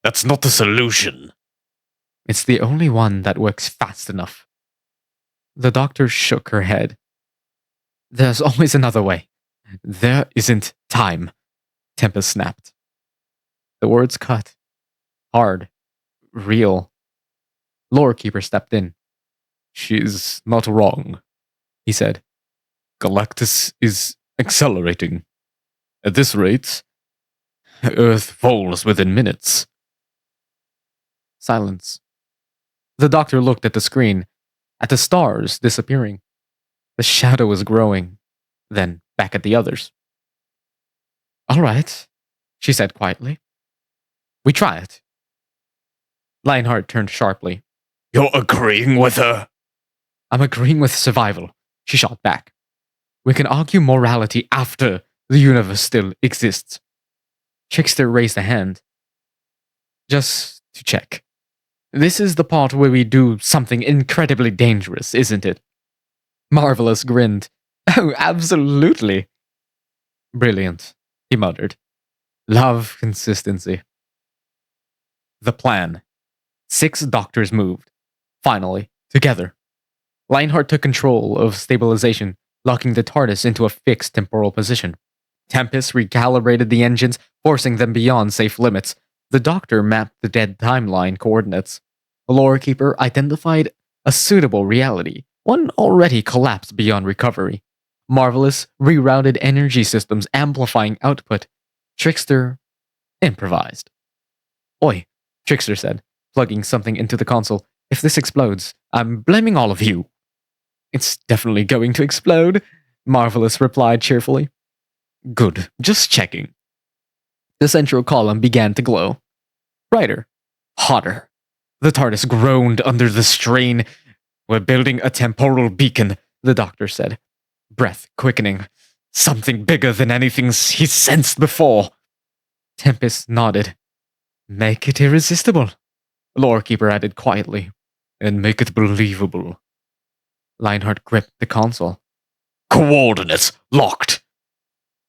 That's not the solution. It's the only one that works fast enough. The doctor shook her head. There's always another way. There isn't time, Tempest snapped. The words cut. Hard. Real. Lorekeeper stepped in. She's not wrong, he said. Galactus is accelerating. At this rate, Earth falls within minutes. Silence. The doctor looked at the screen, at the stars disappearing. The shadow was growing, then back at the others. All right, she said quietly. We try it. Lionheart turned sharply. You're agreeing with her? I'm agreeing with survival, she shot back. We can argue morality after the universe still exists. Trickster raised a hand. Just to check. This is the part where we do something incredibly dangerous, isn't it? Marvelous grinned. Oh, absolutely. Brilliant, he muttered. Love consistency. The plan. 6 doctors moved. Finally, together. Lionheart took control of stabilization, locking the TARDIS into a fixed temporal position. Tempest recalibrated the engines, forcing them beyond safe limits. The doctor mapped the dead timeline coordinates. The Lorekeeper identified a suitable reality, one already collapsed beyond recovery. Marvelous rerouted energy systems amplifying output. Trickster improvised. Oi, Trickster said, plugging something into the console. If this explodes, I'm blaming all of you. It's definitely going to explode, Marvelous replied cheerfully. Good, just checking. The central column began to glow. Brighter. Hotter. The TARDIS groaned under the strain. We're building a temporal beacon, the doctor said. Breath quickening. Something bigger than anything he's sensed before. Tempest nodded. Make it irresistible, Lorekeeper added quietly. And make it believable. Lionheart gripped the console. Coordinates locked.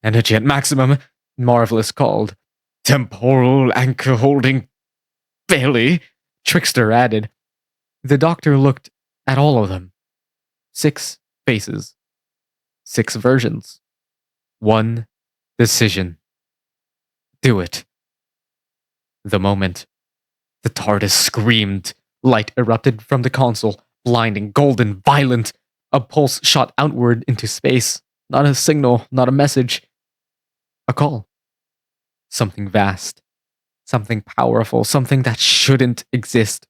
Energy at maximum, Marvelous called. Temporal anchor holding. Barely, Trickster added. The doctor looked at all of them. 6 faces. 6 versions. 1 decision. Do it. The moment. The TARDIS screamed. Light erupted from the console, blinding, golden, violent. A pulse shot outward into space. Not a signal, not a message. A call. Something vast. Something powerful. Something that shouldn't exist.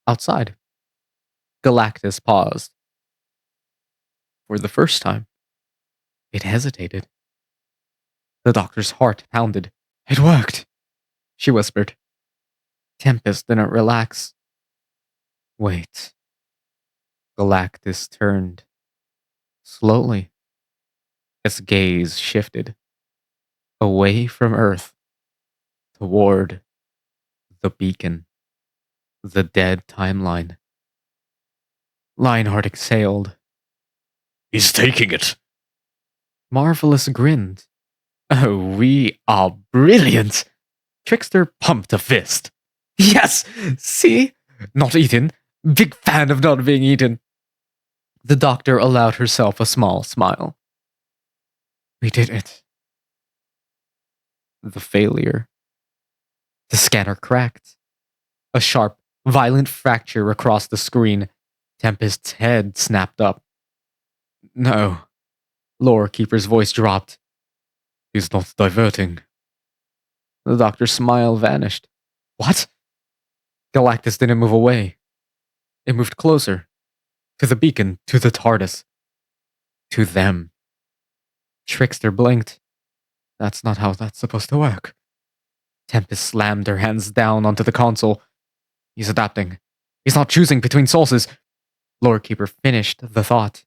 Outside. Galactus paused. For the first time, it hesitated. The doctor's heart pounded. It worked, she whispered. Tempest didn't relax. Wait. Galactus turned. Slowly. Its gaze shifted. Away from Earth. Toward the beacon. The dead timeline. Lionheart exhaled. He's taking it. Marvelous grinned. Oh, we are brilliant. Trickster pumped a fist. Yes, see? Not eaten. Big fan of not being eaten. The doctor allowed herself a small smile. We did it. The failure. The scanner cracked. A sharp, violent fracture across the screen. Tempest's head snapped up. No. Lorekeeper's voice dropped. He's not diverting. The doctor's smile vanished. What? Galactus didn't move away. It moved closer. To the beacon, to the TARDIS. To them. Trickster blinked. That's not how that's supposed to work. Tempest slammed her hands down onto the console. He's adapting. He's not choosing between sources. Lorekeeper finished the thought.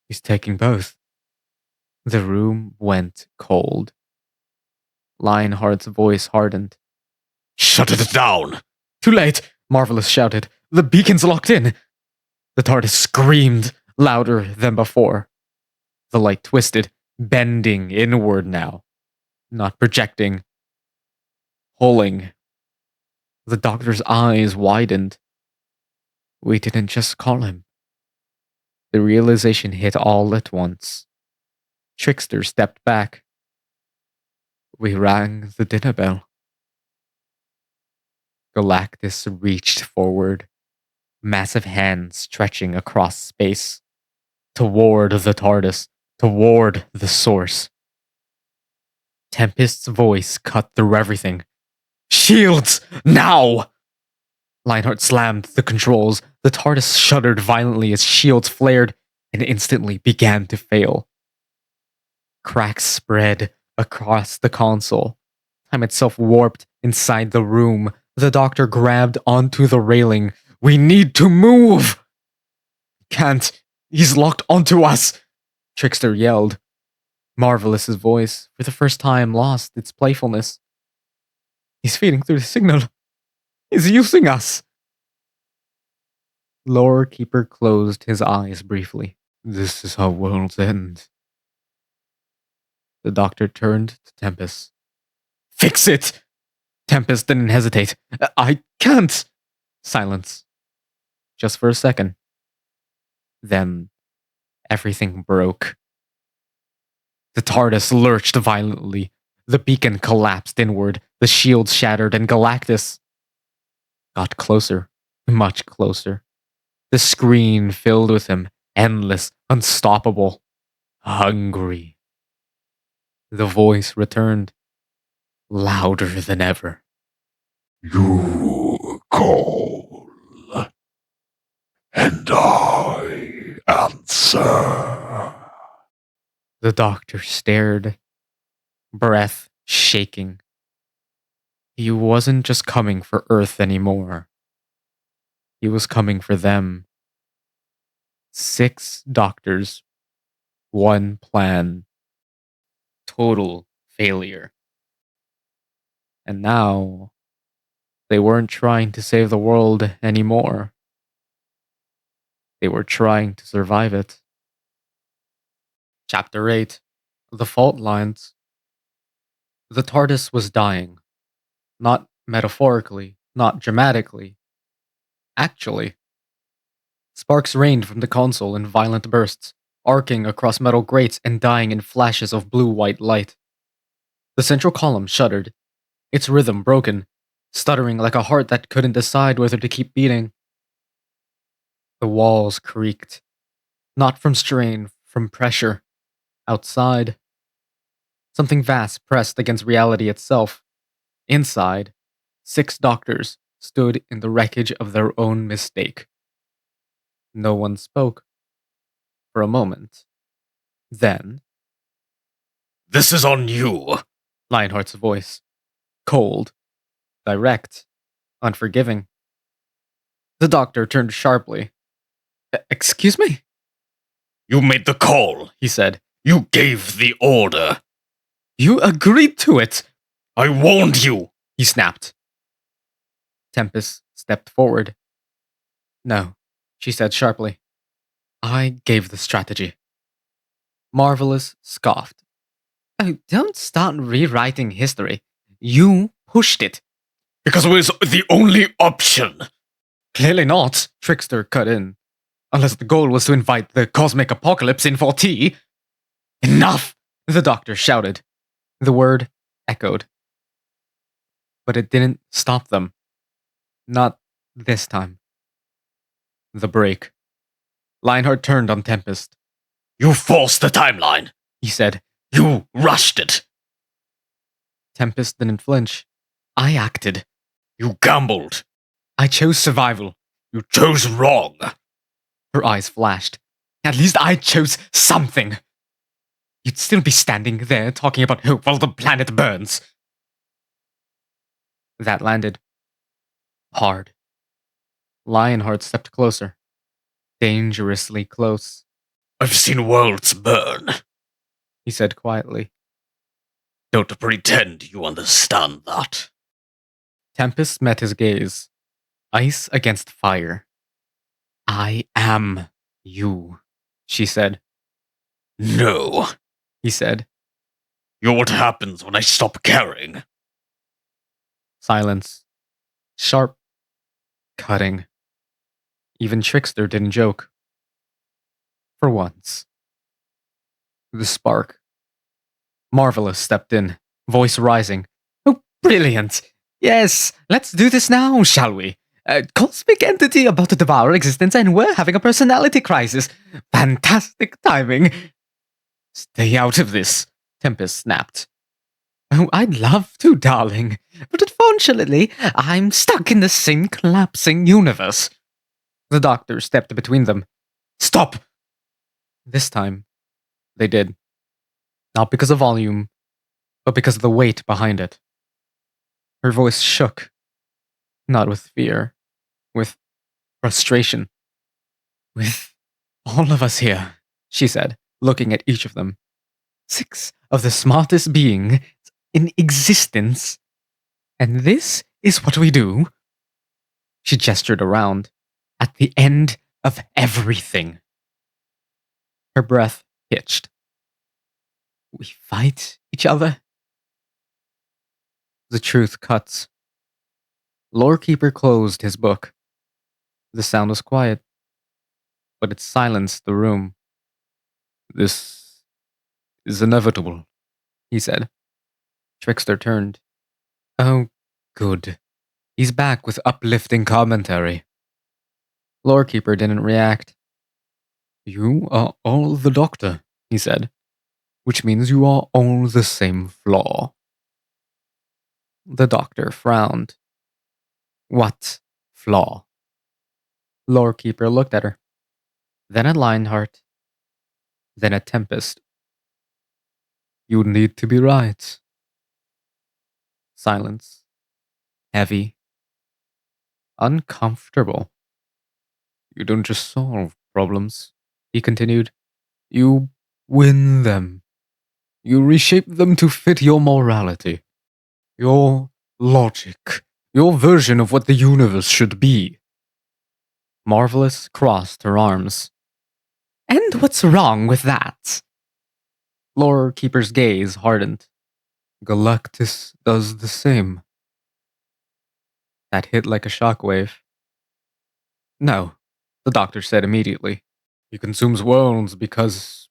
He's taking both. The room went cold. Lionheart's voice hardened. Shut it down! Too late! Marvelous shouted. The beacon's locked in! The TARDIS screamed louder than before. The light twisted, bending inward now. Not projecting. Pulling. The doctor's eyes widened. We didn't just call him. The realization hit all at once. Trickster stepped back. We rang the dinner bell. Galactus reached forward, massive hands stretching across space, toward the TARDIS, toward the source. Tempest's voice cut through everything. Shields! Now! Lionheart slammed the controls. The TARDIS shuddered violently as shields flared and instantly began to fail. Cracks spread across the console. Time itself warped inside the room. The doctor grabbed onto the railing. We need to move! Can't. He's locked onto us! Trickster yelled. Marvelous's voice, for the first time, lost its playfulness. He's feeding through the signal. He's using us! Lore Keeper closed his eyes briefly. This is how worlds end. The doctor turned to Tempest. Fix it! Tempest didn't hesitate. I can't! Silence. Just for a second. Then, everything broke. The TARDIS lurched violently. The beacon collapsed inward. The shields shattered, and Galactus got closer, much closer. The screen filled with him, endless, unstoppable, hungry. The voice returned, louder than ever. You call, and I answer. The doctor stared, breath shaking. He wasn't just coming for Earth anymore. He was coming for them. 6 doctors, 1 plan. Total failure. And now, they weren't trying to save the world anymore. They were trying to survive it. Chapter 8. The Fault Lines. The TARDIS was dying. Not metaphorically, not dramatically. Actually. Sparks rained from the console in violent bursts, arcing across metal grates and dying in flashes of blue-white light. The central column shuddered, its rhythm broken, stuttering like a heart that couldn't decide whether to keep beating. The walls creaked, not from strain, from pressure. Outside, something vast pressed against reality itself. Inside, 6 doctors stood in the wreckage of their own mistake. No one spoke. For a moment. Then, This is on you. Lionheart's voice. Cold. Direct. Unforgiving. The doctor turned sharply. Excuse me? You made the call. He said. You gave the order. You agreed to it! I warned you. He snapped. Tempest stepped forward. No, she said sharply. I gave the strategy. Marvelous scoffed. Oh, don't start rewriting history. You pushed it. Because it was the only option. Clearly not, Trickster cut in. Unless the goal was to invite the cosmic apocalypse in for tea. Enough! The doctor shouted. The word echoed. But it didn't stop them. Not this time. The break. Lionheart turned on Tempest. You forced the timeline. He said. You rushed it. Tempest didn't flinch. I acted. You gambled. I chose survival. You chose wrong. Her eyes flashed. At least I chose something. You'd still be standing there talking about hope while the planet burns. That landed. Hard. Lionheart stepped closer. Dangerously close. I've seen worlds burn. he said quietly. Don't pretend you understand that. Tempest met his gaze, ice against fire. I am you, she said. No. He said. You're what happens when I stop caring. Silence. Sharp. Cutting. Even Trickster didn't joke. For once. The spark. Marvelous stepped in, voice rising. Oh, brilliant! Yes, let's do this now, shall we? A cosmic entity about to devour existence, and we're having a personality crisis. Fantastic timing. Stay out of this, Tempest snapped. Oh, I'd love to, darling, but unfortunately, I'm stuck in the same collapsing universe. The doctor stepped between them. Stop! This time, they did. Not because of volume, but because of the weight behind it. Her voice shook, not with fear, with frustration. With all of us here, she said, looking at each of them. 6 of the smartest beings in existence. And this is what we do? She gestured around. At the end of everything. Her breath hitched. We fight each other? The truth cuts. Lorekeeper closed his book. The sound was quiet, but it silenced the room. This is inevitable, he said. Trickster turned. Oh, good. He's back with uplifting commentary. Lorekeeper didn't react. You are all the Doctor, he said, which means you are all the same flaw. The Doctor frowned. What flaw? Lorekeeper looked at her, then at Lionheart, then at Tempest. You need to be right. Silence. Heavy. Uncomfortable. You don't just solve problems, he continued. You win them. You reshape them to fit your morality, your logic, your version of what the universe should be. Marvelous crossed her arms. And what's wrong with that? Lorekeeper's gaze hardened. Galactus does the same. That hit like a shockwave. No, the doctor said immediately. He consumes worlds because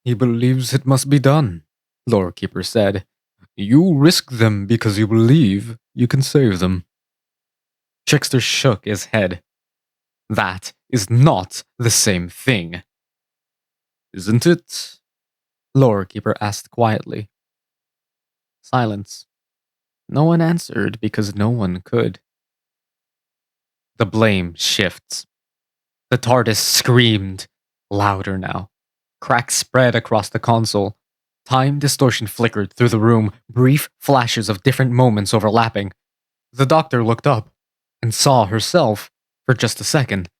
he believes it must be done, Lorekeeper said. You risk them because you believe you can save them. Trickster shook his head. That is not the same thing. Isn't it? Lorekeeper asked quietly. Silence. No one answered because no one could. The blame shifts. The TARDIS screamed, louder now. Cracks spread across the console. Time distortion flickered through the room, brief flashes of different moments overlapping. The doctor looked up and saw herself for just a second,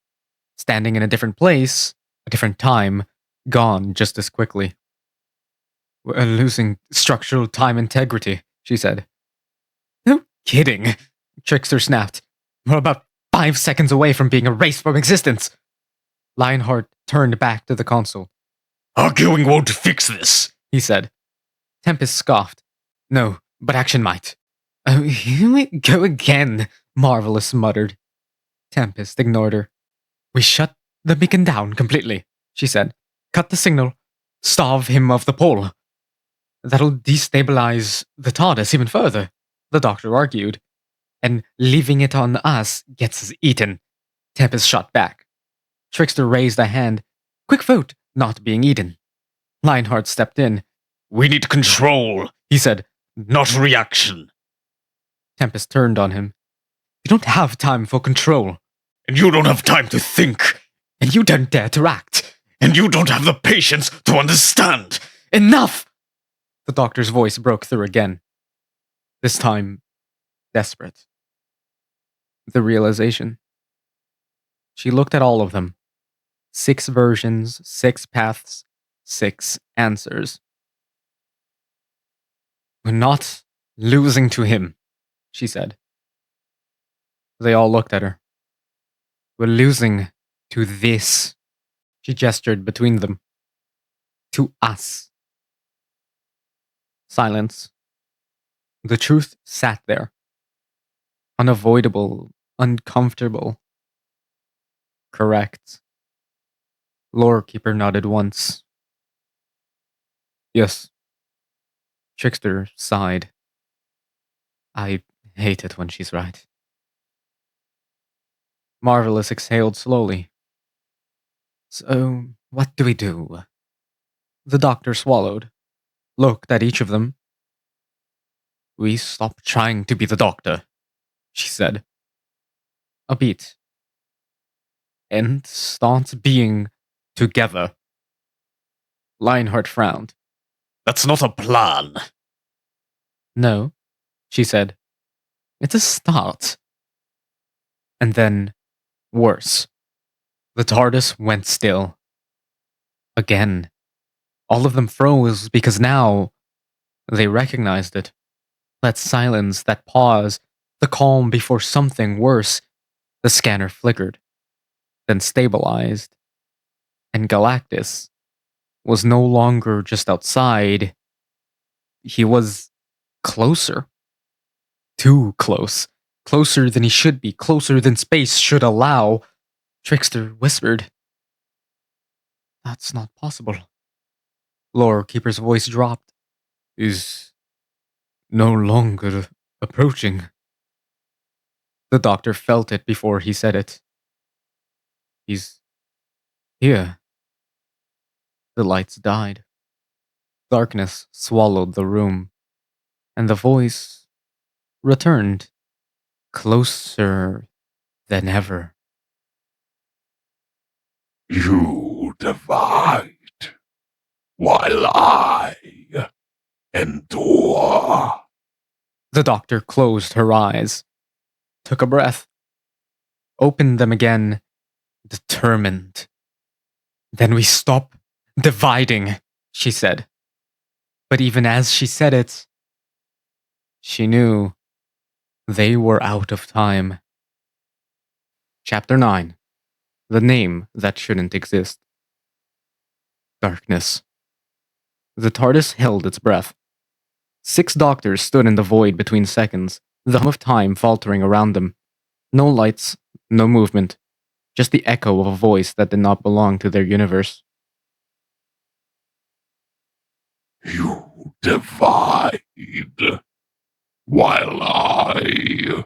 standing in a different place, a different time, gone just as quickly. We're losing structural time integrity, she said. No kidding, Trickster snapped. We're about 5 seconds away from being erased from existence. Lionheart turned back to the console. Arguing won't fix this, he said. Tempest scoffed. No, but action might. Oh, here we go again, Marvelous muttered. Tempest ignored her. We shut the beacon down completely, she said. Cut the signal. Starve him of the pole. That'll destabilize the TARDIS even further, the doctor argued. And leaving it on us gets us eaten. Tempest shot back. Trickster raised a hand. Quick vote, not being eaten. Lionheart stepped in. We need control, he said, not reaction. Tempest turned on him. You don't have time for control. And you don't have time to think. And you don't dare to act. And you don't have the patience to understand. Enough! The doctor's voice broke through again. This time, desperate. The realization. She looked at all of them. 6 versions, 6 paths, 6 answers. We're not losing to him, she said. They all looked at her. We're losing to this. She gestured between them. To us. Silence. The truth sat there. Unavoidable, uncomfortable. Correct. Lorekeeper nodded once. Yes. Trickster sighed. I hate it when she's right. Marvelous exhaled slowly. So, what do we do? The doctor swallowed, looked at each of them. We stop trying to be the doctor, she said. A beat. And start being together. Lionheart frowned. That's not a plan. No, she said. It's a start. And then, worse. The TARDIS went still. Again. All of them froze because now they recognized it. That silence, that pause, the calm before something worse. The scanner flickered, then stabilized. And Galactus was no longer just outside. He was closer. Too close. Closer than he should be. Closer than space should allow. Trickster whispered. That's not possible. Lorekeeper's voice dropped. Is no longer approaching. The doctor felt it before he said it. He's here. The lights died. Darkness swallowed the room, and the voice returned, closer than ever. You divide, while I endure. The doctor closed her eyes, took a breath, opened them again, determined. Then we stop dividing, she said. But even as she said it, she knew they were out of time. Chapter 9. The name that shouldn't exist. Darkness. The TARDIS held its breath. 6 doctors stood in the void between seconds, the hum of time faltering around them. No lights, no movement, just the echo of a voice that did not belong to their universe. You divide, while I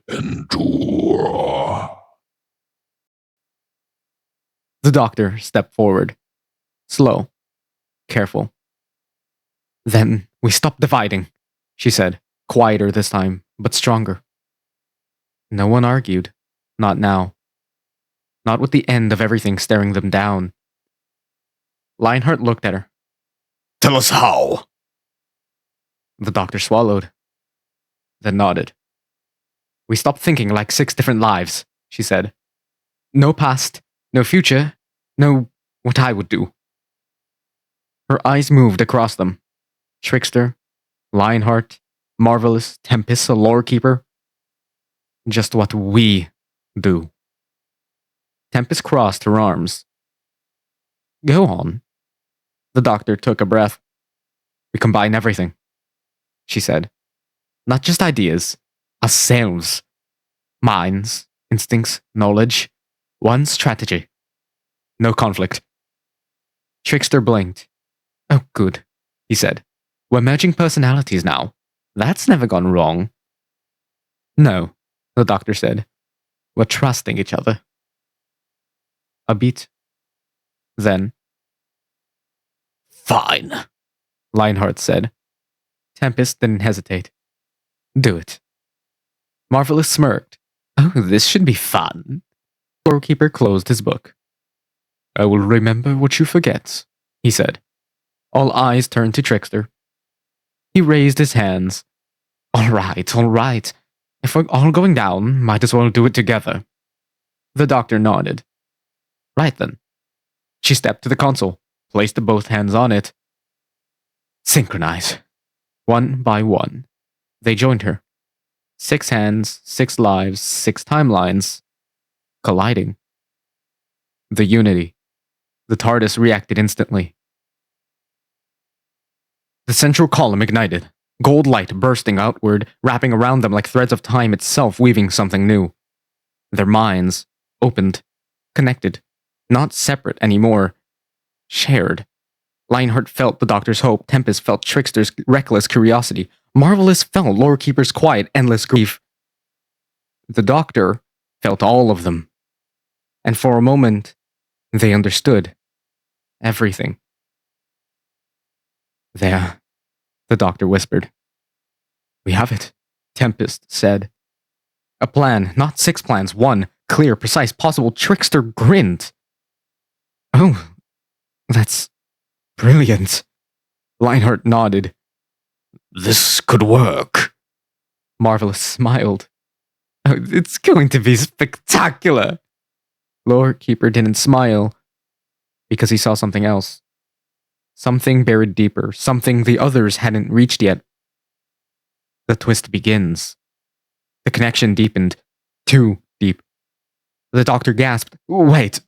endure. The doctor stepped forward. Slow. Careful. Then we stop dividing, she said, quieter this time, but stronger. No one argued. Not now. Not with the end of everything staring them down. Lionheart looked at her. Tell us how. The doctor swallowed, then nodded. We stopped thinking like 6 different lives, she said. No past, no future, no what I would do. Her eyes moved across them. Trickster, Lionheart, Marvelous, Tempest, a Lorekeeper. Just what we do. Tempest crossed her arms. Go on. The doctor took a breath. We combine everything, she said. Not just ideas, ourselves. Minds, instincts, knowledge. One strategy. No conflict. Trickster blinked. Oh, good, he said. We're merging personalities now. That's never gone wrong. No, the doctor said. We're trusting each other. A beat. Then. Fine, Lionheart said. Tempest didn't hesitate. Do it. Marvelous smirked. Oh, this should be fun. Lorekeeper closed his book. I will remember what you forget, he said. All eyes turned to Trickster. He raised his hands. All right. If we're all going down, might as well do it together. The doctor nodded. Right then. She stepped to the console, placed both hands on it. Synchronize. One by one, they joined her. 6 hands, 6 lives, 6 timelines, colliding. The unity. The TARDIS reacted instantly. The central column ignited, gold light bursting outward, wrapping around them like threads of time itself, weaving something new. Their minds opened, connected, not separate anymore, shared. Lionheart felt the Doctor's hope, Tempest felt Trickster's reckless curiosity, Marvelous felt Lore Keeper's quiet, endless grief. The Doctor felt all of them. And for a moment, they understood everything. There, the Doctor whispered. We have it, Tempest said. A plan, not 6 plans, one, clear, precise, possible. Trickster grinned. Oh, that's brilliant. Lionheart nodded. This could work. Marvelous smiled. Oh, it's going to be spectacular. Lore Keeper didn't smile because he saw something else. Something buried deeper, something the others hadn't reached yet. The twist begins. The connection deepened. Too deep. The Doctor gasped. Wait.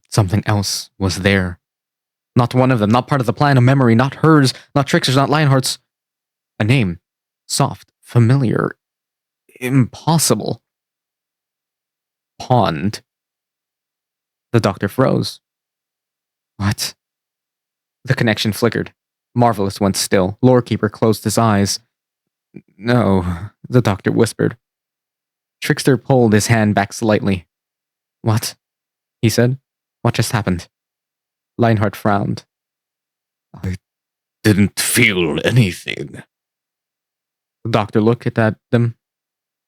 Something else was there. Not one of them, not part of the plan, a memory, not hers, not Trickster's, not Lionheart's. A name. Soft, familiar, impossible. Pond. The Doctor froze. What? The connection flickered. Marvelous went still. Lore Keeper closed his eyes. No, the Doctor whispered. Trickster pulled his hand back slightly. What? He said. What just happened? Lionheart frowned. I didn't feel anything. The Doctor looked at them.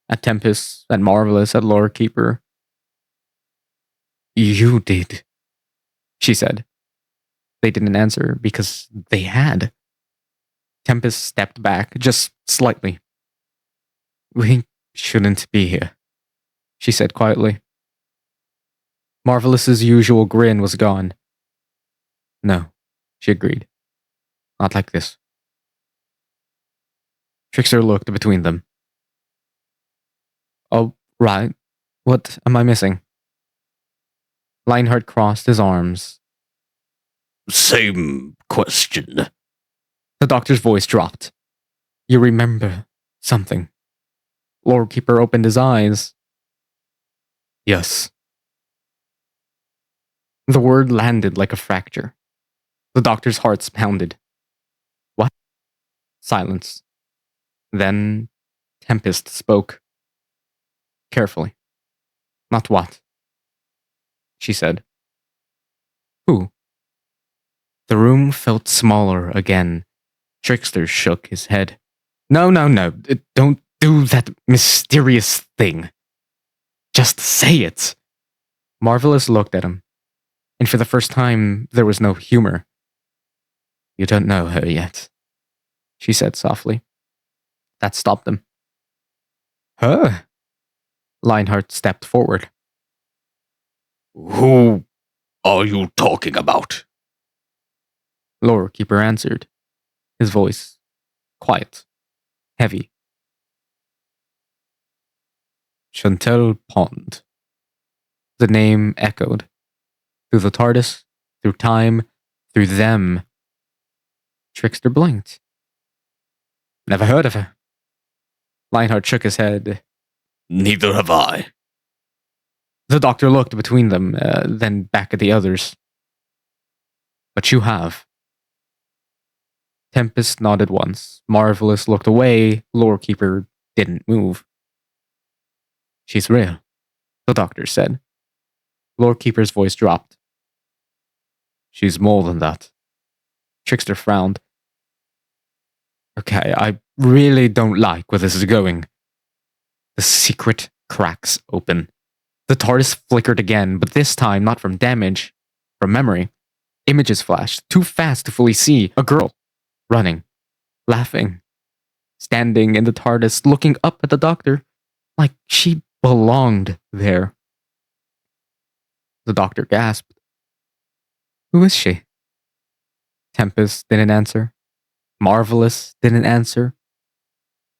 At Tempest, at Marvelous, at Lore Keeper. You did, she said. They didn't answer because they had. Tempest stepped back, just slightly. We shouldn't be here, she said quietly. Marvelous's usual grin was gone. No, she agreed. Not like this. Trickster looked between them. Oh, right. What am I missing? Lionheart crossed his arms. Same question. The Doctor's voice dropped. You remember something. Lore Keeper opened his eyes. Yes. The word landed like a fracture. The Doctor's heart pounded. What? Silence. Then Tempest spoke. Carefully. Not what? She said. Who? The room felt smaller again. Trickster shook his head. No. Don't do that mysterious thing. Just say it. Marvelous looked at him. And for the first time, there was no humor. You don't know her yet, she said softly. That stopped them. Her? Lionheart stepped forward. Who are you talking about? Lore Keeper answered, his voice quiet, heavy. Chantel Pond. The name echoed. Through the TARDIS, through time, through them. Trickster blinked. Never heard of her. Lionheart shook his head. Neither have I. The Doctor looked between them, then back at the others. But you have. Tempest nodded once. Marvelous looked away. Lore Keeper didn't move. She's real, the Doctor said. Lore Keeper's voice dropped. She's more than that. Trickster frowned. Okay, I really don't like where this is going. The secret cracks open. The TARDIS flickered again, but this time not from damage, from memory. Images flashed, too fast to fully see. A girl, running, laughing, standing in the TARDIS, looking up at the Doctor, like she belonged there. The Doctor gasped. Who is she? Tempest didn't answer. Marvelous didn't answer.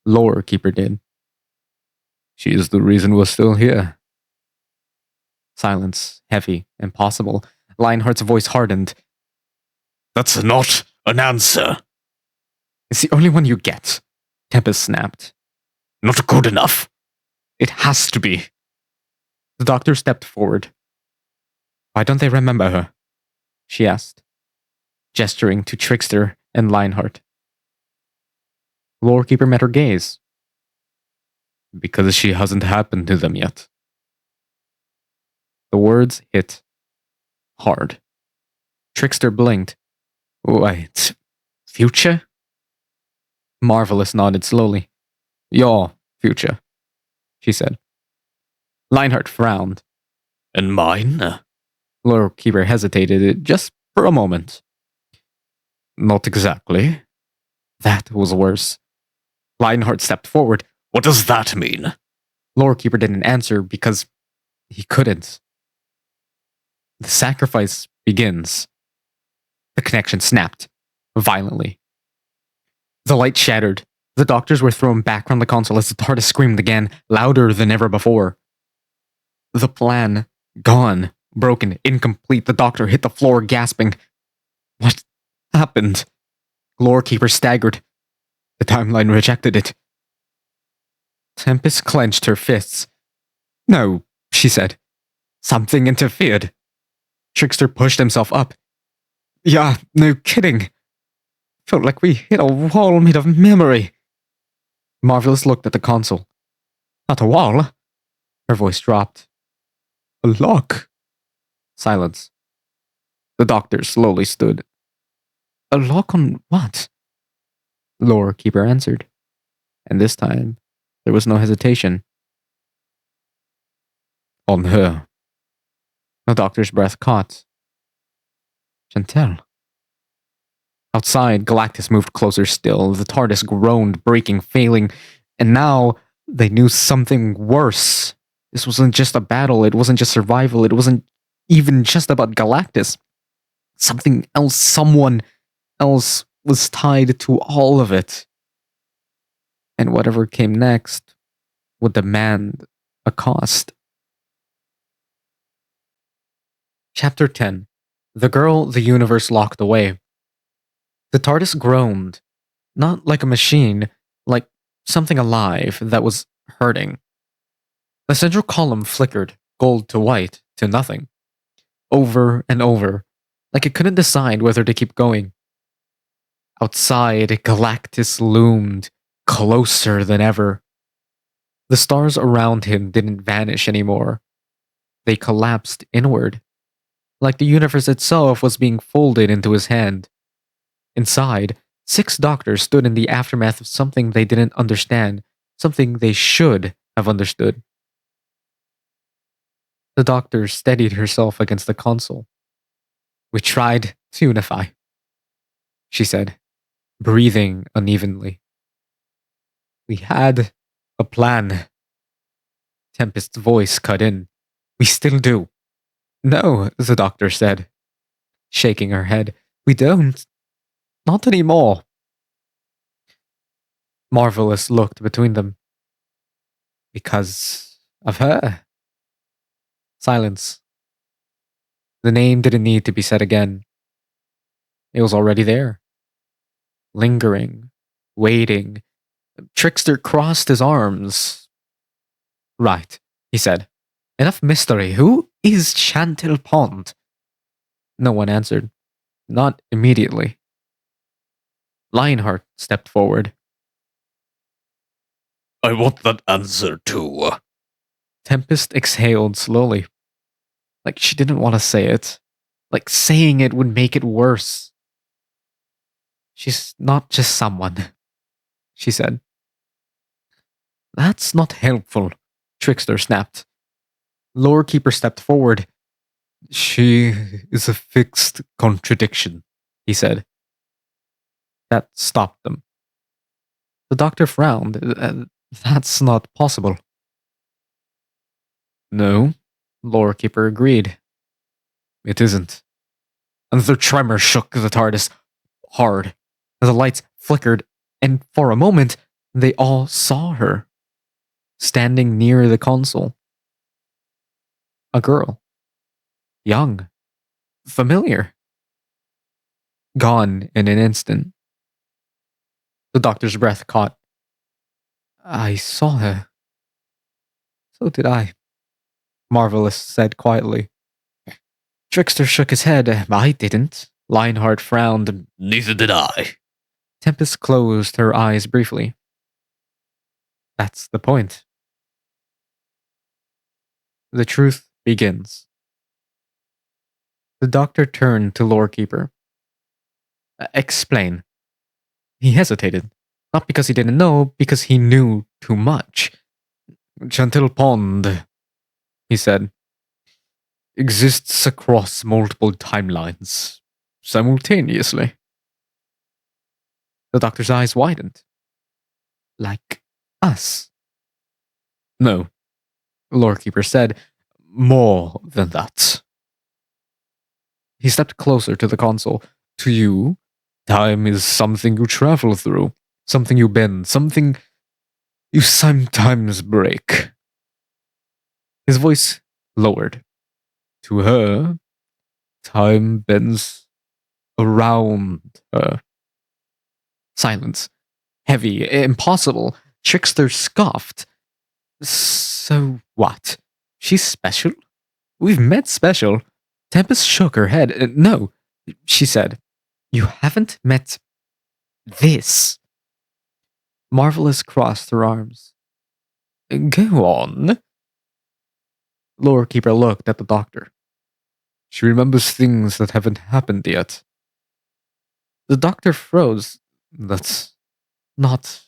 Lore Keeper did. She is the reason we're still here. Silence, heavy, impossible. Lionheart's voice hardened. That's not an answer. It's the only one you get, Tempest snapped. Not good enough. It has to be. The doctor stepped forward. Why don't they remember her? She asked, gesturing to Trickster and Lionheart. Lore Keeper met her gaze. Because she hasn't happened to them yet. The words hit hard. Trickster blinked. Wait, future? Marvelous nodded slowly. Your future, she said. Lionheart frowned. And mine? Lore Keeper hesitated just for a moment. Not exactly. That was worse. Lionheart stepped forward. What does that mean? Lore Keeper didn't answer because he couldn't. The sacrifice begins. The connection snapped violently. The light shattered. The doctors were thrown back from the console as the TARDIS screamed again, louder than ever before. The plan, gone, broken, incomplete. The doctor hit the floor, gasping. What happened? Lore Keeper staggered. The timeline rejected it. Tempest clenched her fists. No, she said. Something interfered. Trickster pushed himself up. Yeah, no kidding. Felt like we hit a wall made of memory. Marvelous looked at the console. Not a wall. Her voice dropped. A lock. Silence. The doctor slowly stood. A lock on what? Lore Keeper answered. And this time, there was no hesitation. On her. The doctor's breath caught. Chantel. Outside, Galactus moved closer still. The TARDIS groaned, breaking, failing. And now, they knew something worse. This wasn't just a battle. It wasn't just survival. It wasn't even just about Galactus. Something else, someone else was tied to all of it. And whatever came next would demand a cost. Chapter 10. The girl the universe locked away. The TARDIS groaned, not like a machine, like something alive that was hurting. The central column flickered, gold to white to nothing. Over and over, like it couldn't decide whether to keep going. Outside, Galactus loomed, closer than ever. The stars around him didn't vanish anymore. They collapsed inward, like the universe itself was being folded into his hand. Inside, 6 doctors stood in the aftermath of something they didn't understand, something they should have understood. The doctor steadied herself against the console. We tried to unify, she said, breathing unevenly. We had a plan. Tempest's voice cut in. We still do. No, the doctor said, shaking her head. We don't. Not anymore. Marvelous looked between them. Because of her. Silence. The name didn't need to be said again. It was already there. Lingering. Waiting. Trickster crossed his arms. Right, he said. Enough mystery. Who is Chantel Pond? No one answered. Not immediately. Lionheart stepped forward. I want that answer too. Tempest exhaled slowly. Like she didn't want to say it. Like saying it would make it worse. She's not just someone, she said. That's not helpful, Trickster snapped. Lore Keeper stepped forward. She is a fixed contradiction, he said. That stopped them. The doctor frowned. That's not possible. No, Lore Keeper agreed. It isn't. Another tremor shook the TARDIS hard. The lights flickered, and for a moment, they all saw her, standing near the console. A girl. Young. Familiar. Gone in an instant. The doctor's breath caught. I saw her. So did I, Marvelous said quietly. Trickster shook his head. I didn't. Lionheart frowned. Neither did I. Tempest closed her eyes briefly. That's the point. The truth begins. The doctor turned to Lorekeeper. Explain. He hesitated. Not because he didn't know, because he knew too much. Gentle Pond, he said, exists across multiple timelines, simultaneously. The doctor's eyes widened. Like us. No, Lorekeeper said, more than that. He stepped closer to the console. To you, time is something you travel through, something you bend, something you sometimes break. His voice lowered. To her, time bends around her. Silence. Heavy, impossible. Trickster scoffed. So what? She's special? We've met special. Tempest shook her head. No, she said. You haven't met this. Marvelous crossed her arms. Go on. Lorekeeper looked at the doctor. She remembers things that haven't happened yet. The doctor froze. That's not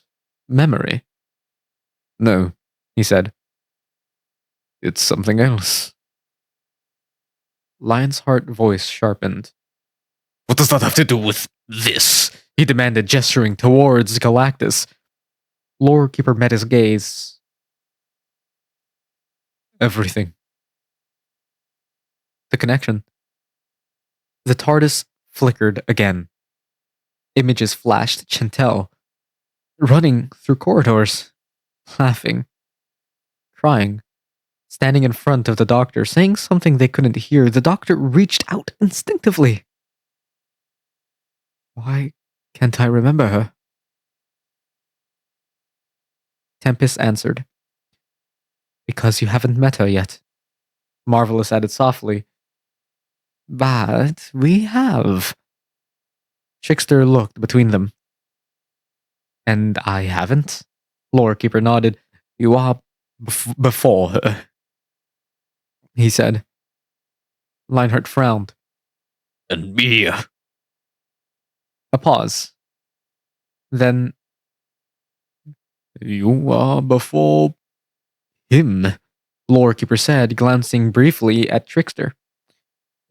memory. No, he said. It's something else. Lionheart's voice sharpened. What does that have to do with this? He demanded, gesturing towards Galactus. Lorekeeper met his gaze. Everything. The connection. The TARDIS flickered again. Images flashed Chantel, running through corridors, laughing, crying, standing in front of the doctor, saying something they couldn't hear. The doctor reached out instinctively. Why can't I remember her? Tempest answered. Because you haven't met her yet. Marvelous added softly. But we have. Trickster looked between them. And I haven't? Lorekeeper nodded. You are before her, he said. Lionheart frowned. And me. A pause. Then, you are before him, Lorekeeper said, glancing briefly at Trickster.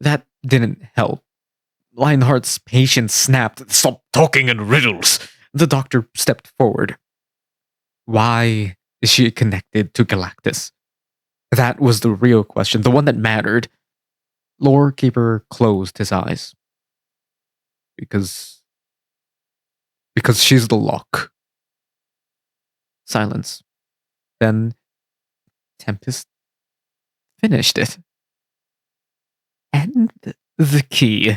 That didn't help. Lionheart's patience snapped. Stop talking in riddles. The doctor stepped forward. Why is she connected to Galactus? That was the real question, the one that mattered. Lorekeeper closed his eyes. Because she's the lock. Silence. Then Tempest finished it. And the key.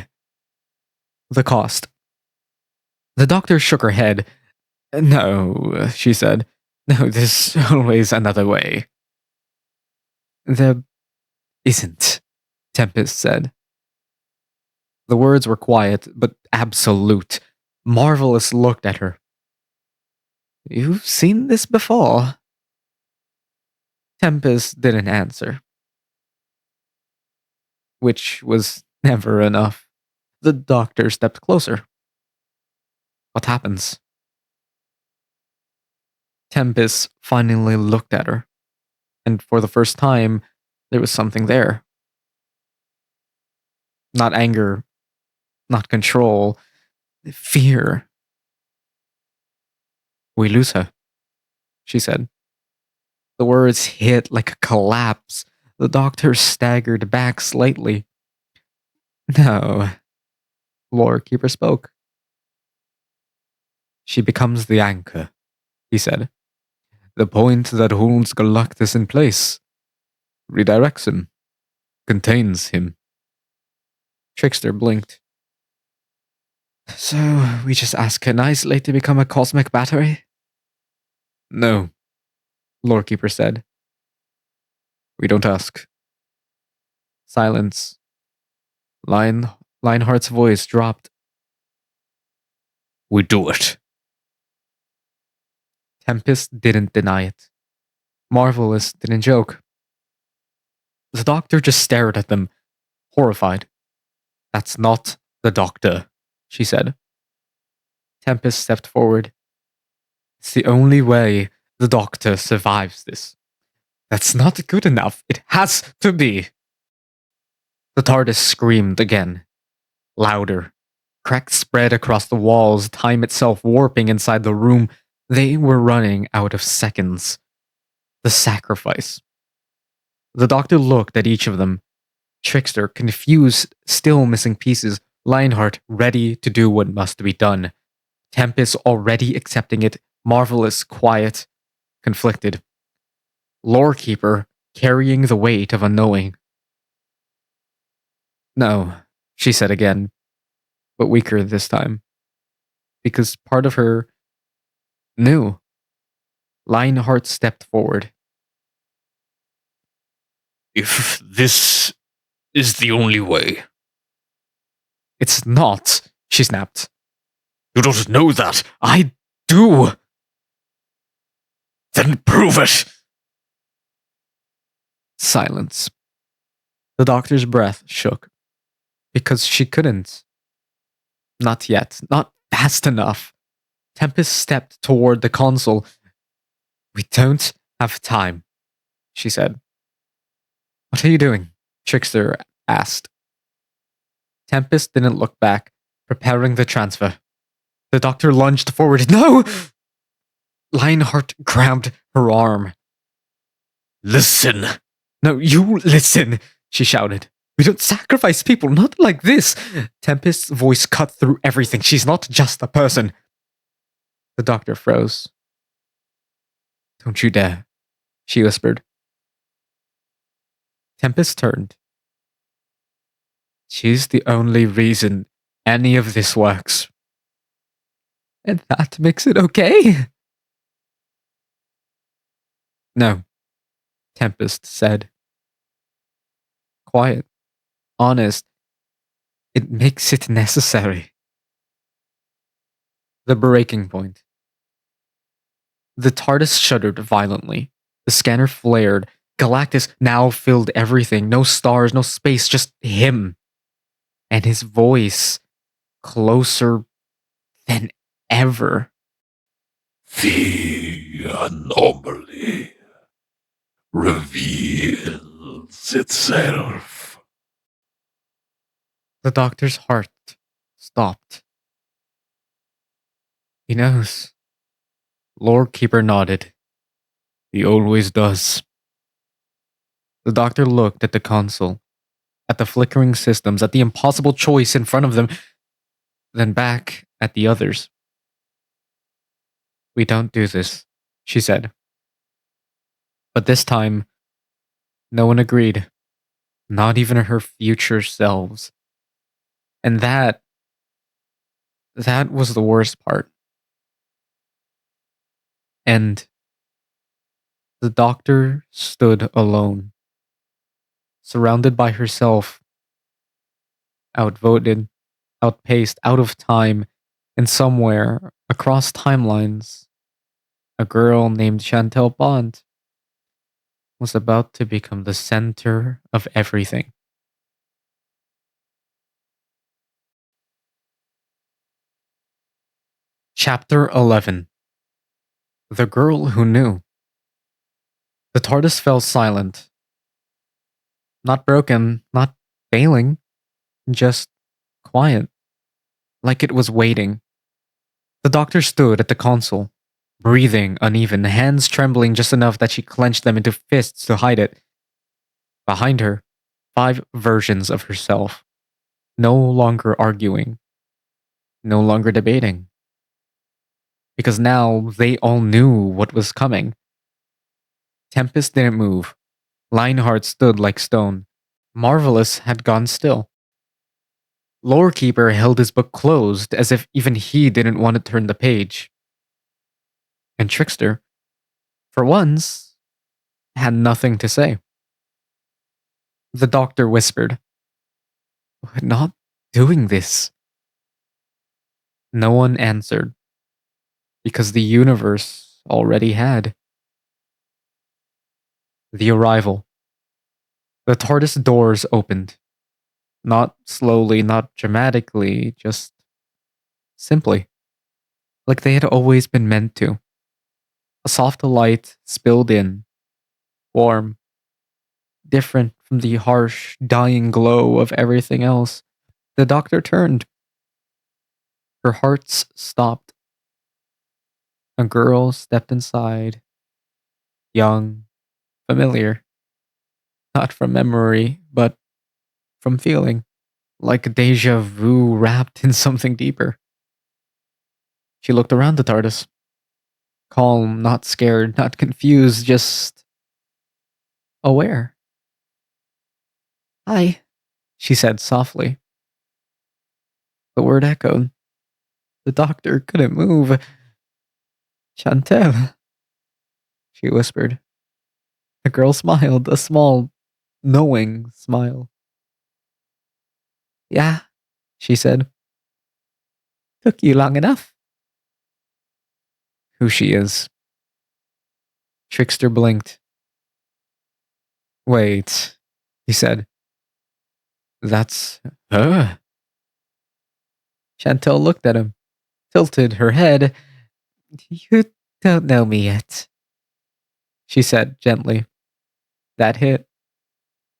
The cost. The doctor shook her head. No, she said. No, there's always another way. There isn't, Tempest said. The words were quiet, but absolute. Marvelous looked at her. You've seen this before. Tempest didn't answer. Which was never enough. The doctor stepped closer. What happens? Tempest finally looked at her, and for the first time, there was something there. Not anger, not control, fear. We lose her, she said. The words hit like a collapse. The doctor staggered back slightly. No, Lorekeeper spoke. She becomes the anchor, he said. The point that holds Galactus in place. Redirects him. Contains him. Trickster blinked. So, we just ask her nicely to become a cosmic battery? No, Lorekeeper said. We don't ask. Silence. Lionheart's voice dropped. We do it. Tempest didn't deny it. Marvelous didn't joke. The doctor just stared at them, horrified. That's not the doctor, she said. Tempest stepped forward. It's the only way the doctor survives this. That's not good enough. It has to be. The TARDIS screamed again. Louder. Cracks spread across the walls, time itself warping inside the room. They were running out of seconds. The sacrifice. The doctor looked at each of them. Trickster, confused, still missing pieces. Lionheart, ready to do what must be done. Tempest, already accepting it. Marvelous, quiet, conflicted. Lorekeeper, carrying the weight of unknowing. No, she said again, but weaker this time. Because part of her knew. Lionheart stepped forward. If this is the only way. It's not, she snapped. You don't know that. I do. Then prove it. Silence. The doctor's breath shook. Because she couldn't. Not yet. Not fast enough. Tempest stepped toward the console. We don't have time, she said. What are you doing? Trickster asked. Tempest didn't look back, preparing the transfer. The doctor lunged forward. No! Lionheart grabbed her arm. Listen. No, you listen, she shouted. We don't sacrifice people, not like this. Tempest's voice cut through everything. She's not just a person. The doctor froze. Don't you dare, she whispered. Tempest turned. She's the only reason any of this works. And that makes it okay? No, Tempest said. Quiet, honest. It makes it necessary. The breaking point. The TARDIS shuddered violently. The scanner flared. Galactus now filled everything. No stars, no space, just him. And his voice, closer than ever. The anomaly reveals itself. The doctor's heart stopped. He knows. Lorekeeper nodded. He always does. The doctor looked at the console, at the flickering systems, at the impossible choice in front of them, then back at the others. We don't do this, she said. But this time, no one agreed. Not even her future selves. And that was the worst part. And the doctor stood alone, surrounded by herself, outvoted, outpaced, out of time, and somewhere across timelines, a girl named Chantel Bond was about to become the center of everything. Chapter 11. The Girl Who Knew. The TARDIS fell silent. Not broken, not failing, just quiet, like it was waiting. The doctor stood at the console, breathing uneven, hands trembling just enough that she clenched them into fists to hide it. Behind her, 5 versions of herself, no longer arguing, no longer debating, because now they all knew what was coming. Tempest didn't move. Lionheart stood like stone. Marvelous had gone still. Lorekeeper held his book closed as if even he didn't want to turn the page. And Trickster, for once, had nothing to say. The doctor whispered, "We're not doing this." No one answered, because the universe already had. The arrival. The TARDIS doors opened. Not slowly, not dramatically, just simply. Like they had always been meant to. A soft light spilled in, warm, different from the harsh, dying glow of everything else. The doctor turned. Her hearts stopped. A girl stepped inside. Young, familiar. Not from memory, but from feeling. Like a deja vu wrapped in something deeper. She looked around the TARDIS. Calm, not scared, not confused, just aware. "Hi," she said softly. The word echoed. The doctor couldn't move. "Chantel," she whispered. The girl smiled, a small, knowing smile. "Yeah," she said. "Took you long enough." Who she is. Trickster blinked. "Wait," he said. "That's her." Chantel looked at him, tilted her head. "You don't know me yet," she said gently. That hit.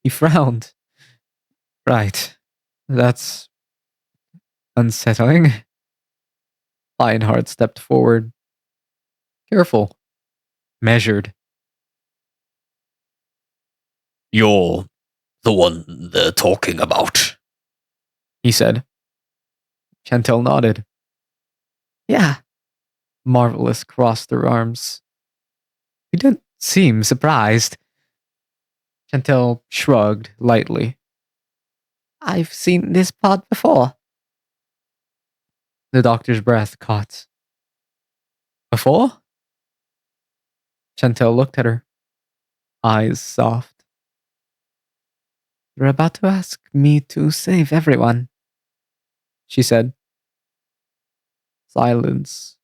He frowned. "Right. That's unsettling." Lionheart stepped forward. Careful. Measured. You're the one they're talking about. He said. Chantel nodded. "Yeah." Marvelous crossed her arms. "You didn't seem surprised." Chantel shrugged lightly. "I've seen this pod before." The doctor's breath caught. "Before?" Chantel looked at her, eyes soft. "You're about to ask me to save everyone," she said. Silence.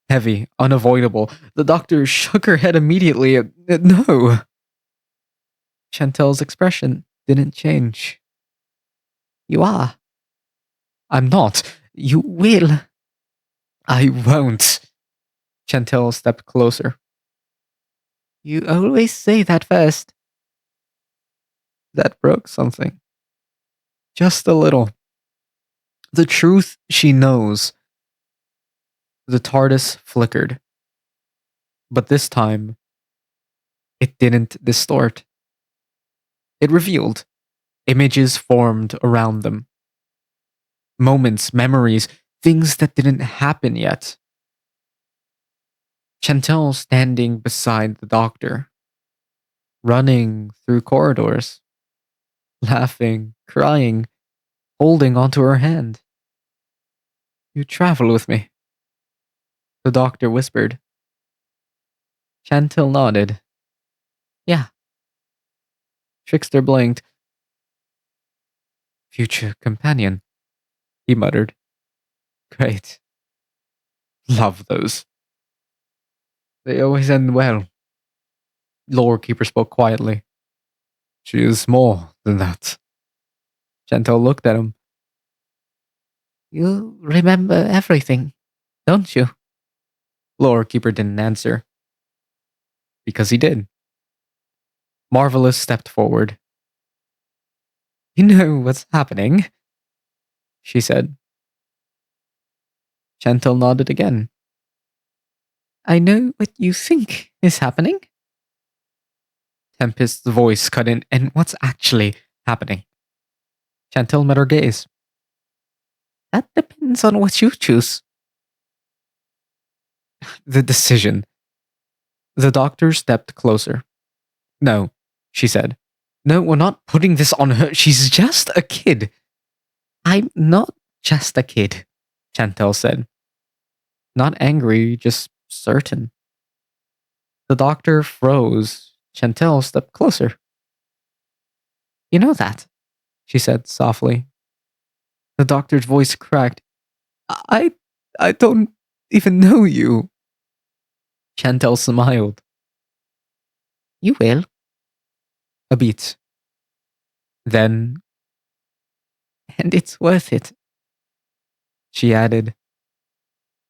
Heavy, unavoidable. The doctor shook her head immediately. No." Chantel's expression didn't change. "You are." "I'm not." "You will." "I won't." Chantel stepped closer. "You always say that first." That broke something. Just a little. The truth she knows. The TARDIS flickered. But this time, it didn't distort. It revealed. Images formed around them. Moments, memories, things that didn't happen yet. Chantel standing beside the doctor. Running through corridors. Laughing, crying, holding onto her hand. "You travel with me," the doctor whispered. Chantel nodded. "Yeah." Trickster blinked. "Future companion," he muttered. "Great. Love those. They always end well." Lorekeeper spoke quietly. "She is more than that." Chantel looked at him. "You remember everything, don't you?" Lorekeeper didn't answer. Because he did. Marvelous stepped forward. "You know what's happening," she said. Chantel nodded again. "I know what you think is happening." Tempest's voice cut in. "And what's actually happening?" Chantel met her gaze. "That depends on what you choose." The decision. The doctor stepped closer. No, she said. No, we're not putting this on her. She's just a kid. I'm not just a kid, Chantel said. Not angry, just certain. The doctor froze. Chantel stepped closer. You know that, she said softly. The doctor's voice cracked. I I don't even know you. Chantel smiled. You will. A bit. Then, and it's worth it, she added.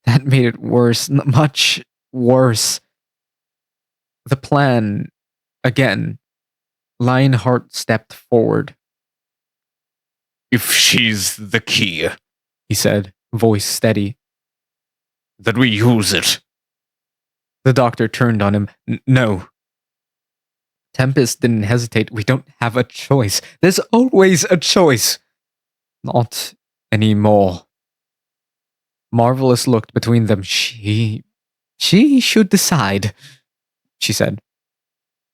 That made it worse, much worse. The plan, again. Lionheart stepped forward. If she's the key, He said, voice steady. then we use it. The doctor turned on him. No. Tempest didn't hesitate. We don't have a choice. There's always a choice. Not anymore. Marvelous looked between them. She should decide, she said.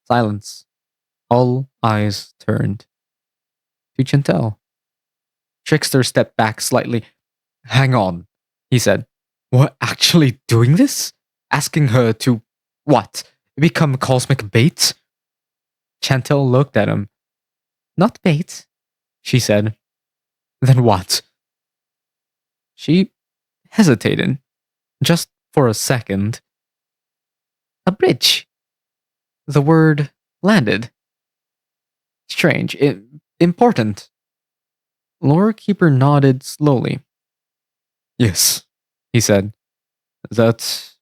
Silence. All eyes turned to Chantel. Trickster stepped back slightly. Hang on, he said. We're actually doing this? Asking her to, what, become cosmic bait? Chantel looked at him. Not bait, she said. Then what? She hesitated, just for a second. A bridge. The word landed. Strange, important. Lorekeeper nodded slowly. Yes, he said. That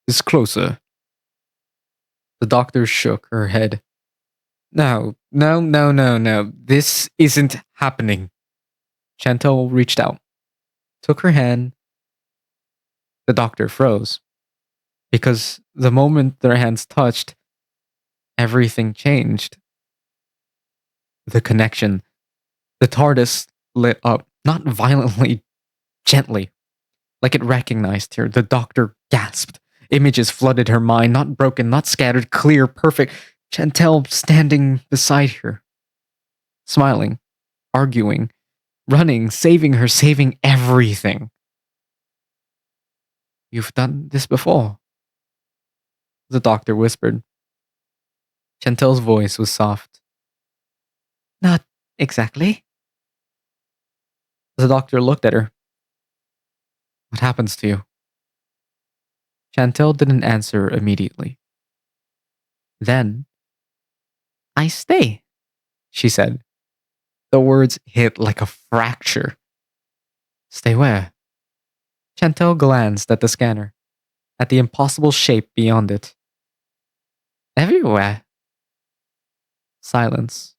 is closer. The doctor shook her head. No. This isn't happening. Chantel reached out, took her hand. The doctor froze. Because the moment their hands touched, everything changed. The connection. The TARDIS lit up, not violently, gently, like it recognized her. The doctor gasped. Images flooded her mind, not broken, not scattered, clear, perfect. Chantel standing beside her, smiling, arguing, running, saving her, saving everything. You've done this before, the doctor whispered. Chantel's voice was soft. Not exactly. The doctor looked at her. What happens to you? Chantel didn't answer immediately. Then, I stay, she said. The words hit like a fracture. Stay where? Chantel glanced at the scanner, at the impossible shape beyond it. Everywhere. Silence.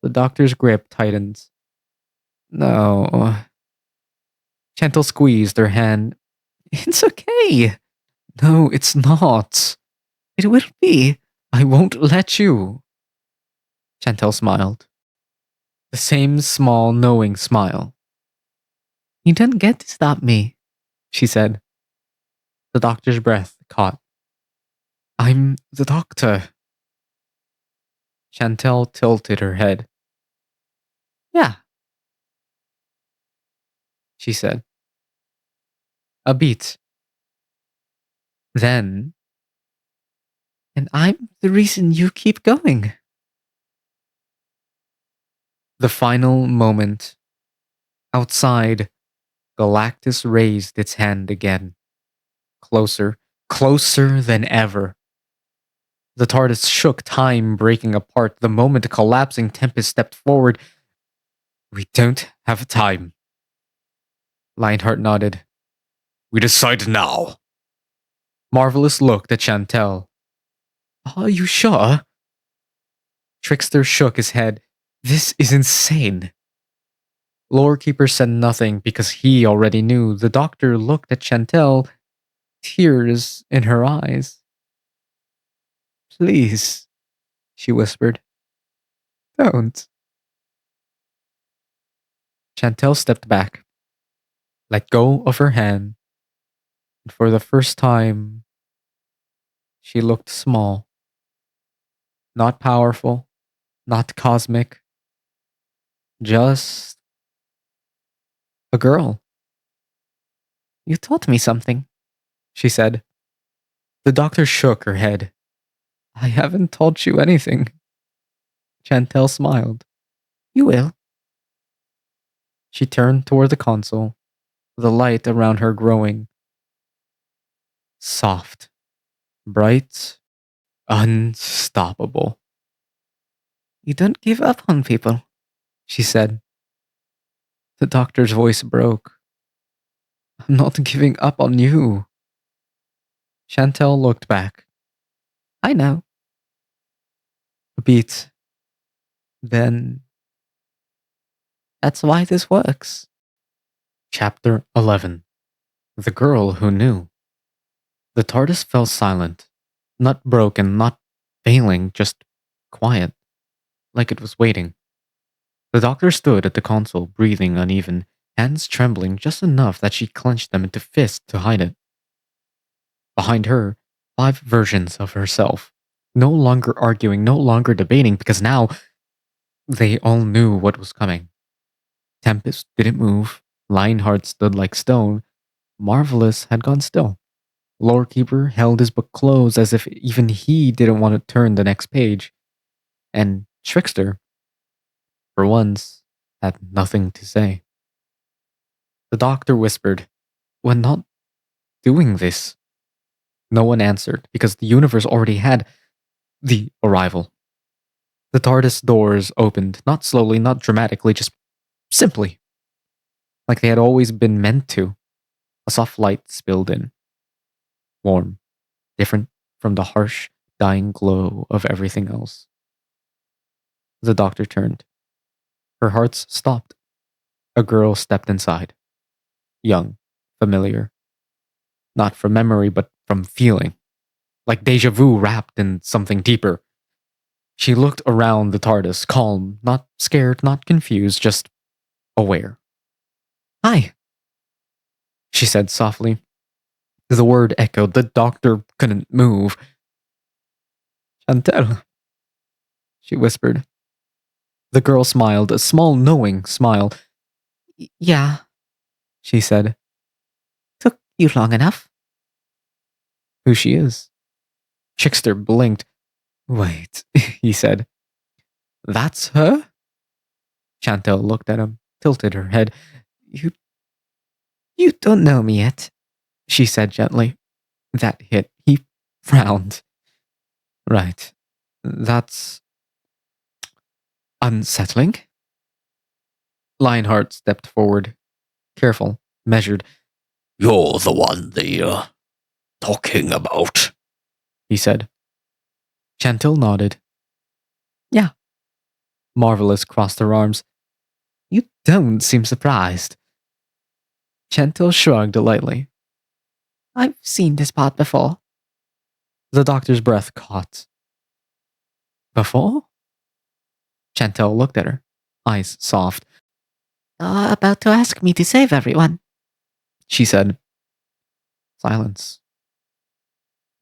The doctor's grip tightened. No. Chantel squeezed her hand. It's okay. No, it's not. It will be. I won't let you. Chantel smiled. The same small, knowing smile. You don't get to stop me, she said. The doctor's breath caught. I'm the doctor. Chantel tilted her head. Yeah, she said. A beat. Then, and I'm the reason you keep going. The final moment. Outside, Galactus raised its hand again. Closer, closer than ever. The TARDIS shook, time breaking apart. The moment a collapsing Tempest stepped forward. We don't have time. Lionheart nodded. We decide now. Marvelous looked at Chantel. Are you sure? Trickster shook his head. This is insane. Lorekeeper said nothing because he already knew. The doctor looked at Chantel, tears in her eyes. Please, she whispered. Don't. Chantel stepped back, let go of her hand, And for the first time, she looked small. Not powerful, not cosmic, just a girl. You taught me something, she said. The doctor shook her head. I haven't taught you anything. Chantel smiled. You will. She turned toward the console, the light around her growing. Soft, bright, unstoppable. You don't give up on people, she said. The doctor's voice broke. I'm not giving up on you. Chantel looked back. I know. A beat. Then. That's why this works. Chapter 11. The Girl Who Knew. The TARDIS fell silent. Not broken, not failing, just quiet. Like it was waiting. The doctor stood at the console, breathing uneven, hands trembling just enough that she clenched them into fists to hide it. Behind her, 5 versions of herself. No longer arguing, no longer debating, because now they all knew what was coming. Tempest didn't move. Lionheart stood like stone. Marvelous had gone still. Lorekeeper held his book closed as if even he didn't want to turn the next page. And Trickster, for once, had nothing to say. The doctor whispered, We're not doing this. No one answered because the universe already had the arrival. The TARDIS doors opened, not slowly, not dramatically, just simply. Like they had always been meant to. A soft light spilled in. Warm, different from the harsh, dying glow of everything else. The doctor turned. Her heart stopped. A girl stepped inside. Young, familiar. Not from memory, but from feeling. Like deja vu wrapped in something deeper. She looked around the TARDIS, calm, not scared, not confused, just aware. Hi, she said softly. The word echoed. The doctor couldn't move. Chantel, she whispered. The girl smiled, a small knowing smile. Yeah, she said. Took you long enough. Who she is? Trickster blinked. Wait, he said. That's her? Chantel looked at him, tilted her head. You don't know me yet, she said gently. That hit. He frowned. Right. That's unsettling. Lionheart stepped forward. Careful, measured. You're the one they're talking about, he said. Chantel nodded. Yeah. Marvelous crossed her arms. You don't seem surprised. Chantel shrugged lightly. I've seen this part before. The doctor's breath caught. Before? Chantel looked at her, eyes soft. About to ask me to save everyone, she said. Silence.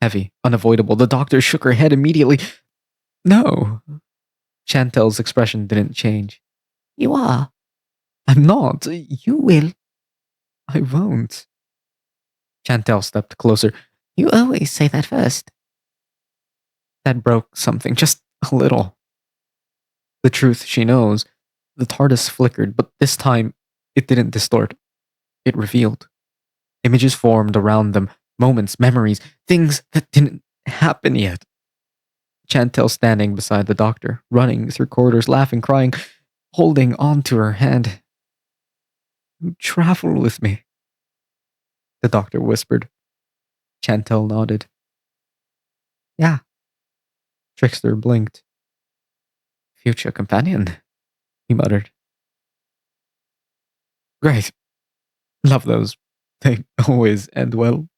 Heavy, unavoidable. The doctor shook her head immediately. No. Chantel's expression didn't change. You are. I'm not. You will. I won't. Chantel stepped closer. You always say that first. That broke something, just a little. The truth she knows. The TARDIS flickered, but this time it didn't distort. It revealed. Images formed around them, moments, memories, things that didn't happen yet. Chantel standing beside the doctor, running through corridors, laughing, crying, holding on to her hand. You travel with me, the doctor whispered. Chantel nodded. Yeah. Trickster blinked. Future companion, he muttered. Great. Love those. They always end well.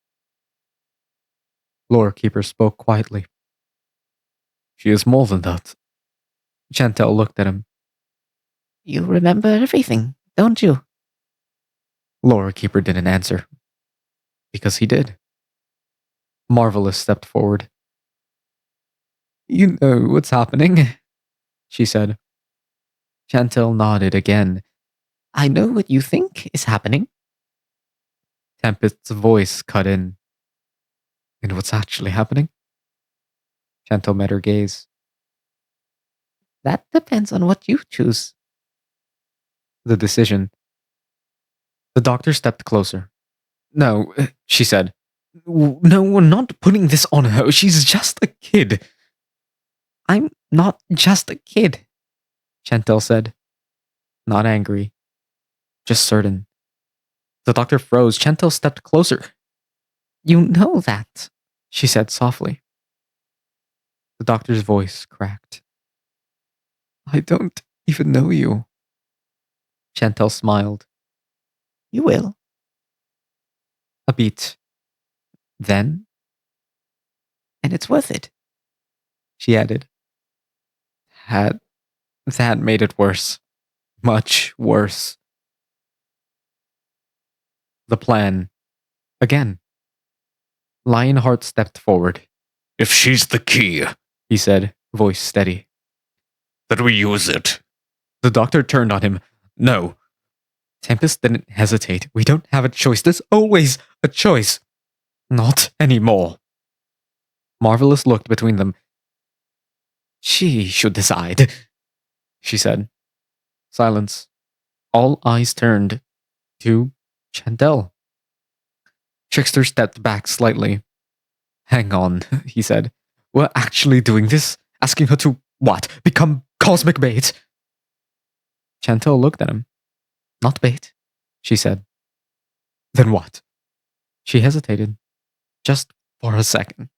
Lorekeeper spoke quietly. She is more than that. Chantel looked at him. You remember everything, don't you? Lorekeeper didn't answer. Because he did. Marvelous stepped forward. You know what's happening, she said. Chantel nodded again. I know what you think is happening. Tempest's voice cut in. And what's actually happening? Chantel met her gaze. That depends on what you choose. The decision. The doctor stepped closer. No, she said. No, we're not putting this on her. She's just a kid. I'm not just a kid, Chantel said. Not angry, just certain. The doctor froze. Chantel stepped closer. You know that, she said softly. The doctor's voice cracked. I don't even know you. Chantel smiled. You will. A beat. Then? And it's worth it, she added. That made it worse. Much worse. The plan. Again. Lionheart stepped forward. If she's the key, He said, voice steady. then we use it. The doctor turned on him. No. Tempest didn't hesitate. We don't have a choice. There's always a choice. Not anymore. Marvelous looked between them. She should decide, she said. Silence. All eyes turned to Chantel. Trickster stepped back slightly. Hang on, he said. We're actually doing this? Asking her to, what, become cosmic bait? Chantel looked at him. Not bait, she said. Then what? She hesitated. Just for a second.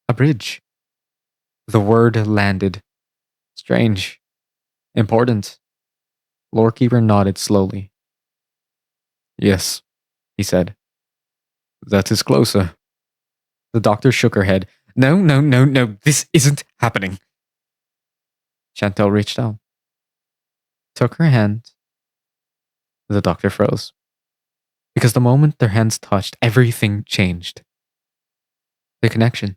A bridge. The word landed. Strange. Important. Lorekeeper nodded slowly. Yes, he said. That is closer. The doctor shook her head. No, this isn't happening. Chantel reached out. Took her hand. The doctor froze. Because the moment their hands touched, everything changed. The connection.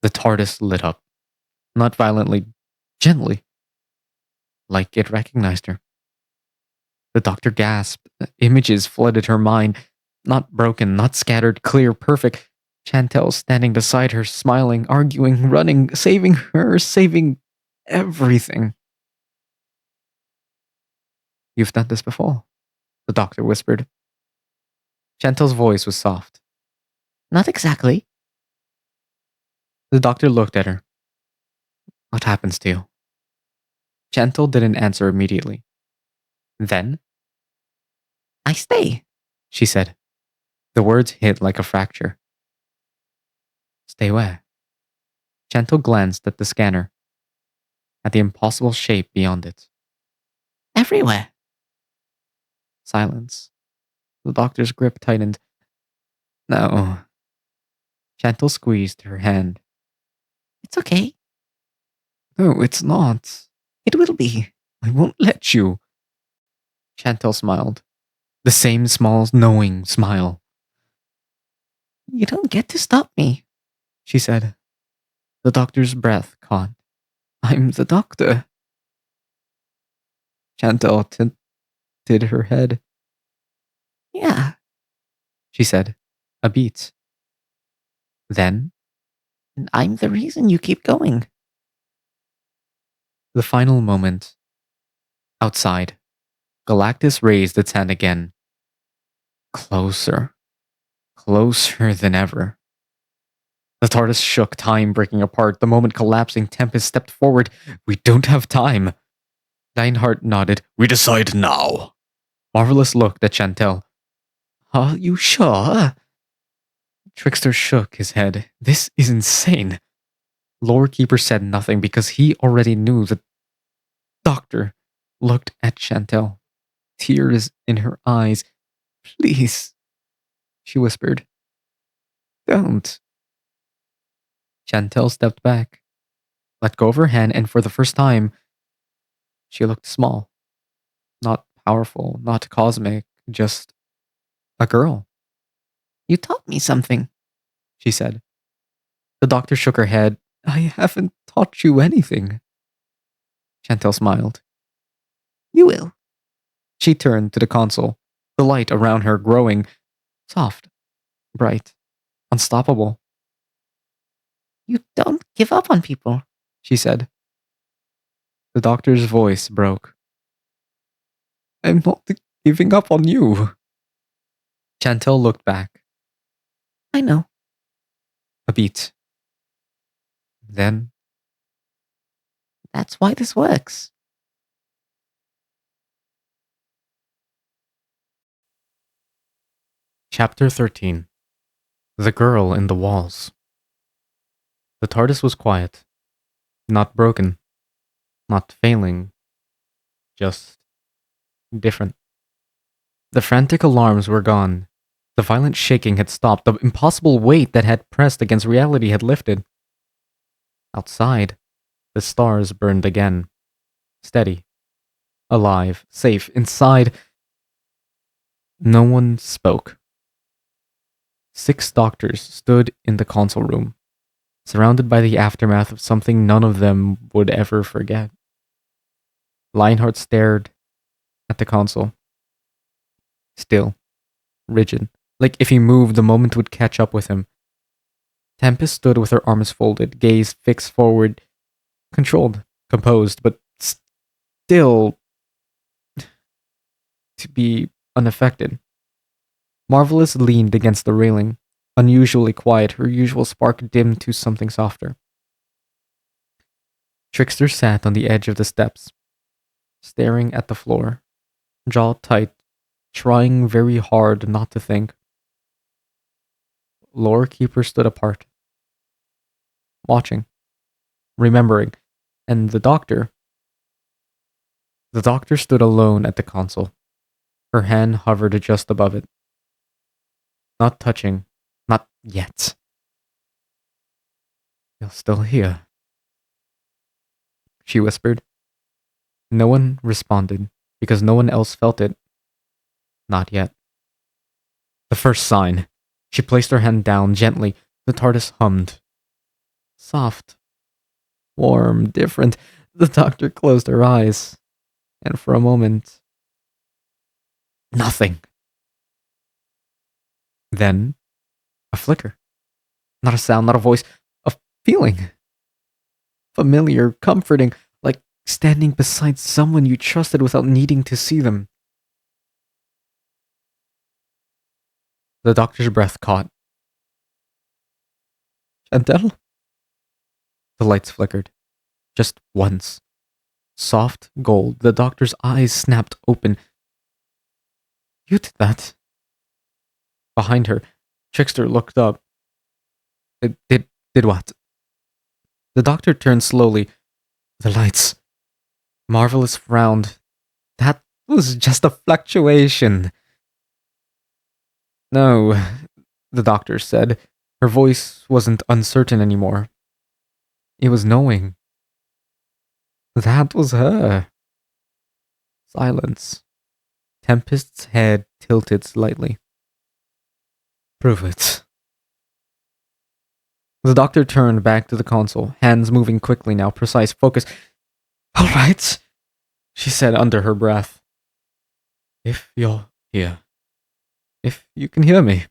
The TARDIS lit up. Not violently, gently. Like it recognized her. The doctor gasped. Images flooded her mind. Not broken, not scattered, clear, perfect. Chantel standing beside her, smiling, arguing, running, saving her, saving everything. You've done this before, the doctor whispered. Chantel's voice was soft. Not exactly. The doctor looked at her. What happens to you? Chantel didn't answer immediately. Then? I stay, she said. The words hit like a fracture. Stay where? Chantel glanced at the scanner, at the impossible shape beyond it. Everywhere. Silence. The doctor's grip tightened. No. Chantel squeezed her hand. It's okay. No, it's not. It will be. I won't let you. Chantel smiled. The same small, knowing smile. You don't get to stop me, she said. The doctor's breath caught. I'm the doctor. Chantel tilted her head. Yeah, she said, a beat. Then, and I'm the reason you keep going. The final moment. Outside, Galactus raised its hand again. Closer. Closer than ever. The TARDIS shook, time breaking apart. The moment collapsing, Tempest stepped forward. We don't have time. Lionheart nodded. We decide now. Marvelous looked at Chantel. Are you sure? Trickster shook his head. This is insane. Lorekeeper said nothing because he already knew the doctor looked at Chantel. Tears in her eyes. Please, she whispered. Don't. Chantel stepped back, let go of her hand, and for the first time, she looked small. Not powerful, not cosmic, just a girl. You taught me something, she said. The doctor shook her head. I haven't taught you anything. Chantel smiled. You will. She turned to the console, the light around her growing soft, bright, unstoppable. You don't give up on people, she said. The doctor's voice broke. I'm not giving up on you. Chantel looked back. I know. A beat. Then. That's why this works. Chapter 13. The Girl in the Walls. The TARDIS was quiet. Not broken. Not failing. Just different. The frantic alarms were gone. The violent shaking had stopped. The impossible weight that had pressed against reality had lifted. Outside, the stars burned again. Steady. Alive. Safe. Inside. No one spoke. 6 doctors stood in the console room, surrounded by the aftermath of something none of them would ever forget. Lionheart stared at the console. Still. Rigid. Like if he moved, the moment would catch up with him. Tempest stood with her arms folded, gaze fixed forward, controlled, composed, but still to be unaffected. Marvelous leaned against the railing, unusually quiet, her usual spark dimmed to something softer. Trickster sat on the edge of the steps, staring at the floor, jaw tight, trying very hard not to think. Lore Keeper stood apart, watching, remembering, and the doctor stood alone at the console. Her hand hovered just above it. Not touching, not yet. You're still here, she whispered. No one responded, because no one else felt it. Not yet. The first sign. She placed her hand down gently. The TARDIS hummed. Soft. Warm. Different. The doctor closed her eyes. And for a moment... nothing. Then, a flicker. Not a sound, not a voice. A feeling. Familiar, comforting, like standing beside someone you trusted without needing to see them. The doctor's breath caught. Chantel? The lights flickered. Just once. Soft gold. The doctor's eyes snapped open. You did that. Behind her, Trickster looked up. Did what? The doctor turned slowly. The lights. Marvelous frowned. That was just a fluctuation. No, the doctor said. Her voice wasn't uncertain anymore. It was knowing. That was her. Silence. Tempest's head tilted slightly. Prove it. The doctor turned back to the console, hands moving quickly now, precise focus. All right, she said under her breath. If you're here. If you can hear me.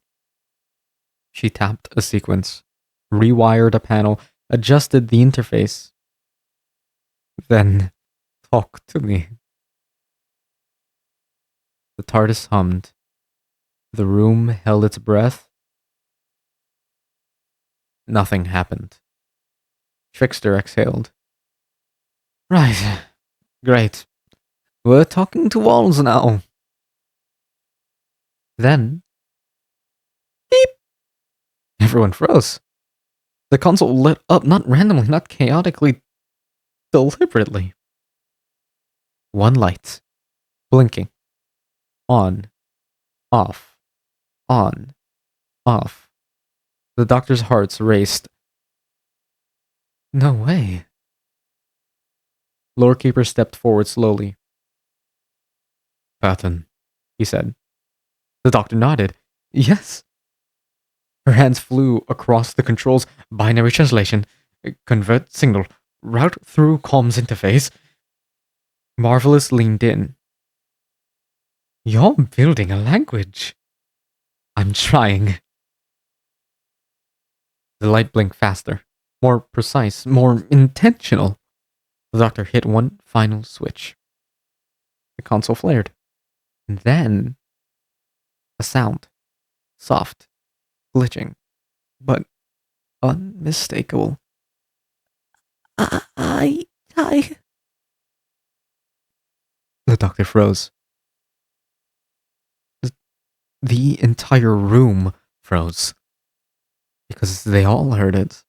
She tapped a sequence, rewired a panel, adjusted the interface. Then talk to me. The TARDIS hummed. The room held its breath. Nothing happened. Trickster exhaled. Right. Great. We're talking to walls now. Then... beep! Everyone froze. The console lit up, not randomly, not chaotically, deliberately. One light. Blinking. On. Off. On. Off. The doctor's hearts raced. No way. Lore Keeper stepped forward slowly. Pattern, he said. The doctor nodded. Yes. Her hands flew across the controls. Binary translation. Convert signal. Route through comms interface. Marvelous leaned in. You're building a language. I'm trying. The light blinked faster, more precise, more intentional. The doctor hit one final switch. The console flared. And then a sound. Soft, glitching, but unmistakable. I. The doctor froze. The entire room froze. Because they all heard it.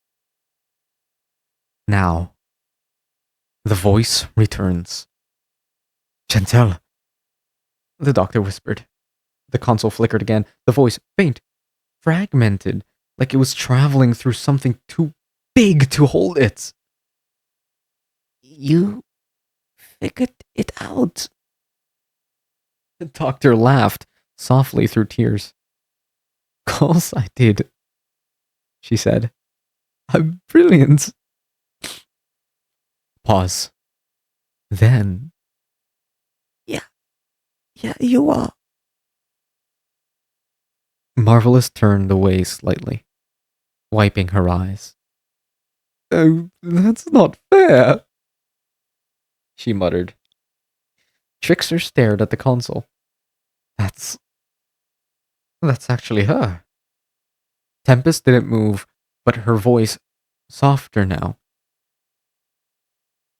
Now, the voice returns. Chantel. The doctor whispered. The console flickered again. The voice, faint, fragmented, like it was traveling through something too big to hold it. You figured it out. The doctor laughed softly through tears. Course I did, she said. I'm brilliant. Pause. Then. Yeah, you are. Marvelous turned away slightly, wiping her eyes. Oh, that's not fair, she muttered. Trickster stared at the console. That's actually her. Tempest didn't move, but her voice softer now.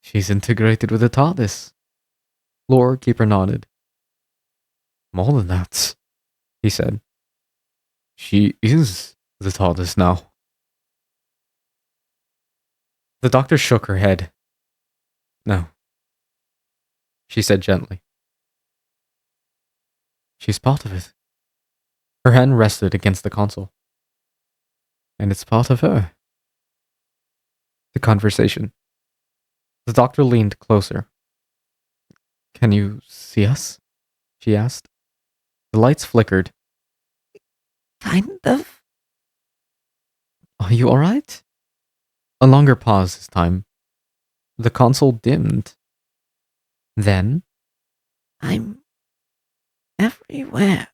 She's integrated with the TARDIS. Lore Keeper nodded. More than that, he said. She is the TARDIS now. The doctor shook her head. No, she said gently. She's part of it. Her hand rested against the console. And it's part of her. The conversation. The doctor leaned closer. Can you see us? She asked. The lights flickered. Kind of. Are you alright? A longer pause this time. The console dimmed. Then, I'm everywhere.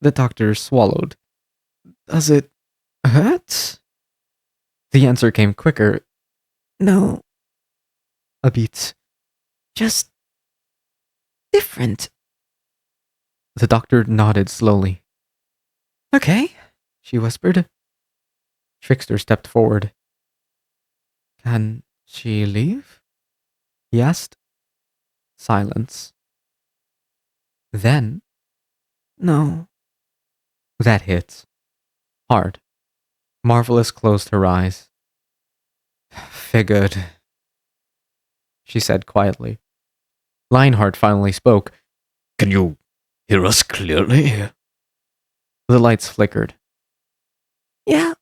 The doctor swallowed. Does it hurt? The answer came quicker. No. A beat. Just different. The doctor nodded slowly. Okay, she whispered. Trickster stepped forward. Can she leave? He asked. Silence. Then, no. That hit. Hard. Marvelous closed her eyes. Figured, she said quietly. Lionheart finally spoke. Can you hear us clearly? The lights flickered. Yeah.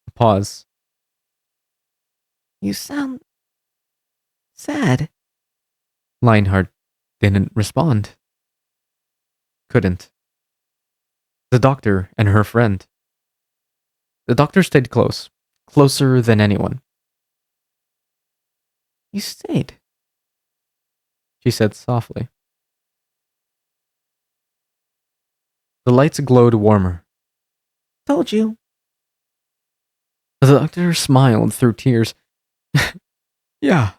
A pause. You sound sad. Lionheart didn't respond. Couldn't. The doctor and her friend. The doctor stayed close, closer than anyone. You stayed, she said softly. The lights glowed warmer. Told you. The doctor smiled through tears. Yeah.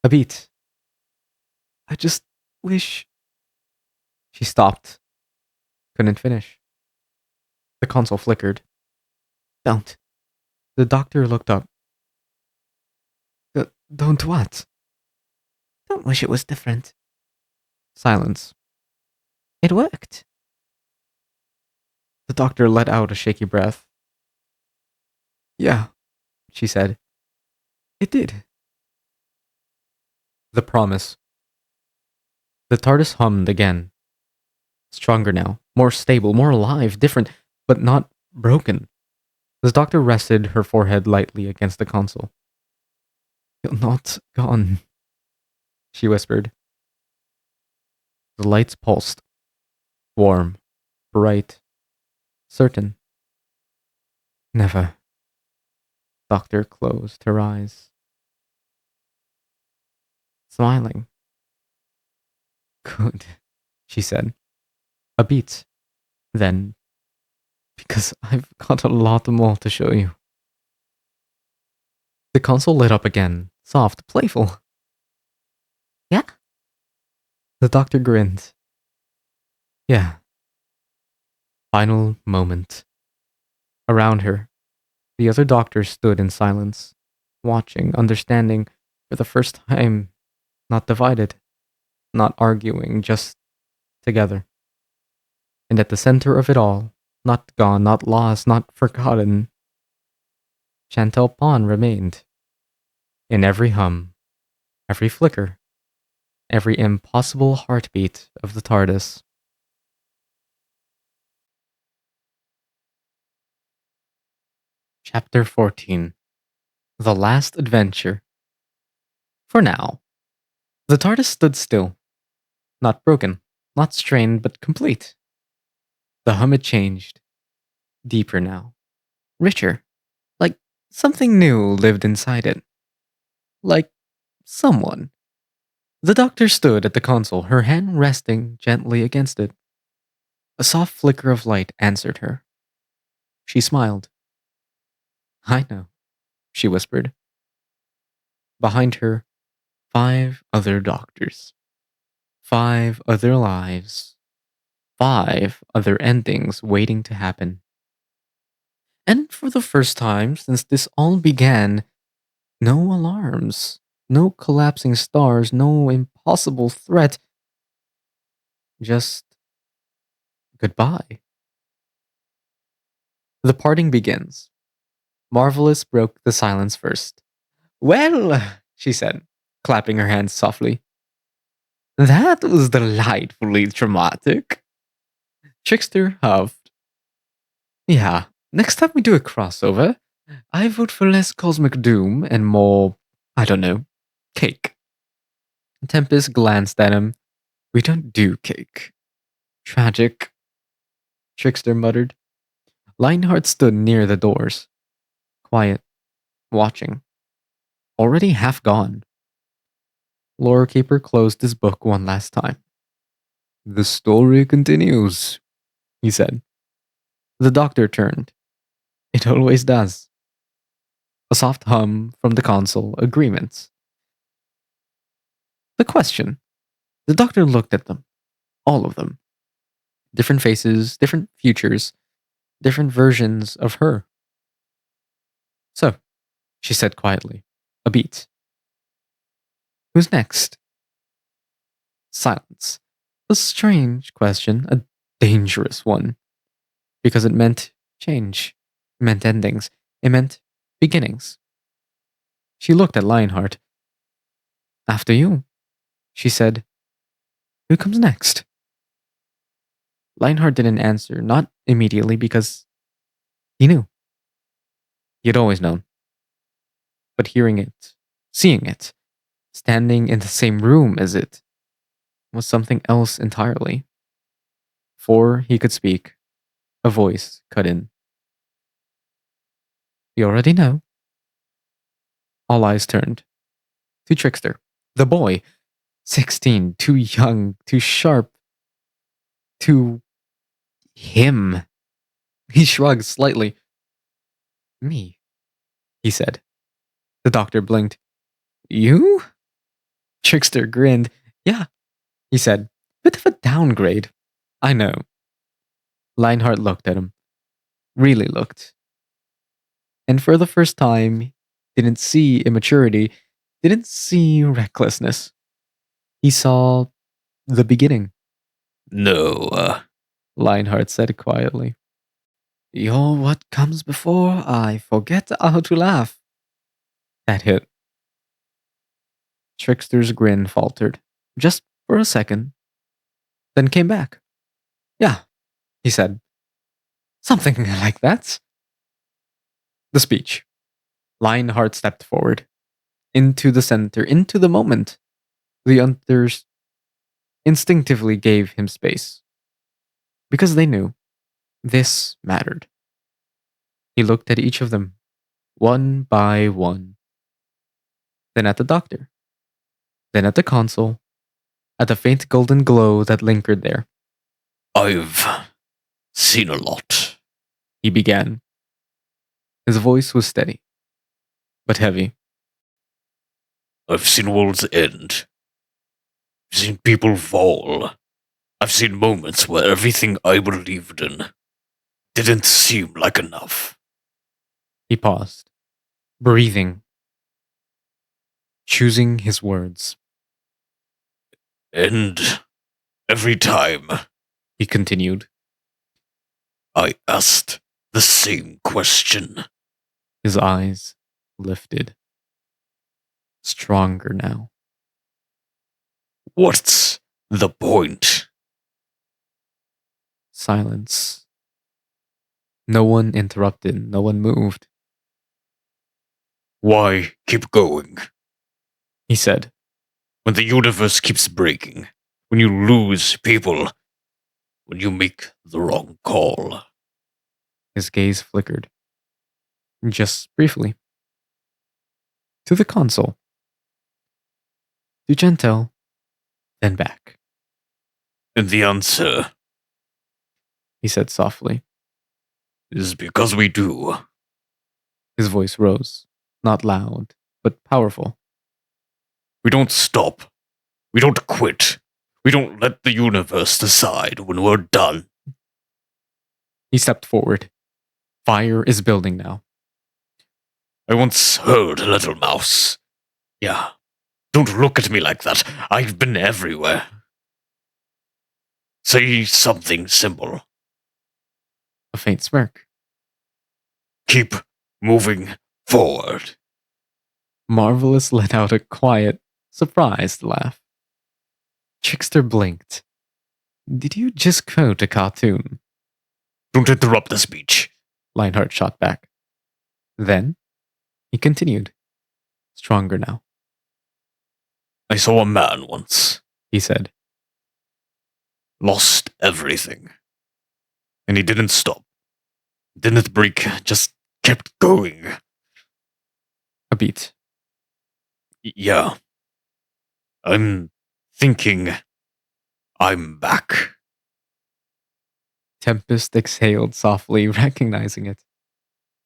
A beat. I just wish. She stopped. Couldn't finish. The console flickered. Don't. The doctor looked up. Don't what? Don't wish it was different. Silence. It worked. The doctor let out a shaky breath. Yeah, she said. It did. The promise. The TARDIS hummed again. Stronger now, more stable, more alive, different, but not broken. The doctor rested her forehead lightly against the console. You're not gone, she whispered. The lights pulsed. Warm, bright, Certain. Never. Doctor closed her eyes, smiling. Good, she said. A beat. Then, because I've got a lot more to show you. The console lit up again, soft, playful. Yeah? The doctor grinned. Yeah. Final moment. Around her, the other doctors stood in silence, watching, understanding, for the first time, not divided, not arguing, just together. And at the center of it all, not gone, not lost, not forgotten, Chantel Pond remained. In every hum, every flicker, every impossible heartbeat of the TARDIS. Chapter 14. The Last Adventure. For now, the TARDIS stood still. Not broken, not strained, but complete. The hum had changed. Deeper now. Richer. Like something new lived inside it. Like someone. The doctor stood at the console, her hand resting gently against it. A soft flicker of light answered her. She smiled. I know, she whispered. Behind her, 5 other doctors. 5 other lives. 5 other endings waiting to happen. And for the first time since this all began, no alarms, no collapsing stars, no impossible threat. Just goodbye. The parting begins. Marvelous broke the silence first. Well, she said, clapping her hands softly. That was delightfully dramatic. Trickster huffed. Yeah, next time we do a crossover, I vote for less cosmic doom and more, I don't know, cake. Tempest glanced at him. We don't do cake. Tragic. Trickster muttered. Lionheart stood near the doors. Quiet. Watching. Already half gone. Lore Keeper closed his book one last time. The story continues, he said. The doctor turned. It always does. A soft hum from the console, agreements. The question. The doctor looked at them. All of them. Different faces, different futures, different versions of her. So, she said quietly. A beat. Who's next? Silence. A strange question, a dangerous one. Because it meant change. It meant endings. It meant beginnings. She looked at Lionheart. After you, she said. Who comes next? Lionheart didn't answer, not immediately because he knew. He had always known. But hearing it, seeing it, standing in the same room as it, was something else entirely. Before he could speak, a voice cut in. You already know. All eyes turned to Trickster, the boy, 16, too young, too sharp, too him. He shrugged slightly. Me, he said. The doctor blinked. You? Trickster grinned. Yeah, he said. Bit of a downgrade. I know. Lionheart looked at him. Really looked. And for the first time, didn't see immaturity, didn't see recklessness. He saw the beginning. No, Lionheart said quietly. You're what comes before I forget how to laugh. That hit. Trickster's grin faltered, just for a second, then came back. Yeah, he said. Something like that. The speech. Lionheart stepped forward, into the center, into the moment. The others instinctively gave him space. Because they knew. This mattered. He looked at each of them, one by one. Then at the doctor. Then at the console. At the faint golden glow that lingered there. I've seen a lot. He began. His voice was steady, but heavy. I've seen worlds end. I've seen people fall. I've seen moments where everything I believed in didn't seem like enough. He paused, breathing, choosing his words. And every time He continued. I asked the same question. His eyes lifted. Stronger now. What's the point? Silence. No one interrupted. No one moved. Why keep going? He said. When the universe keeps breaking, when you lose people, when you make the wrong call. His gaze flickered. Just briefly. To the console. To Gentel. Then back. And the answer He said softly. is because we do. His voice rose. Not loud, but powerful. We don't stop. We don't quit. We don't let the universe decide when we're done. He stepped forward. Fire is building now. I once heard, little mouse. Yeah. Don't look at me like that. I've been everywhere. Say something simple. A faint smirk. Keep moving forward. Marvelous let out a quiet, surprised laugh. Trickster blinked. Did you just quote a cartoon? Don't interrupt the speech. Lionheart shot back. Then, he continued. Stronger now, I saw a man once. he said. Lost everything. And he didn't stop. Didn't break, just kept going. A beat. Yeah. I'm thinking I'm back. Tempest exhaled softly, recognizing it,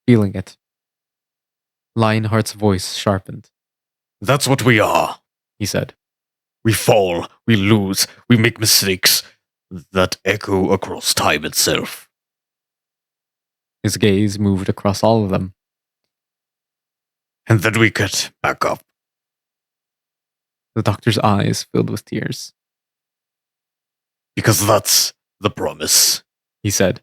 feeling it. Lionheart's voice sharpened. That's what we are. He said. We fall, we lose, we make mistakes that echo across time itself. His gaze moved across all of them. And then we get back up. The doctor's eyes filled with tears. Because that's the promise. He said.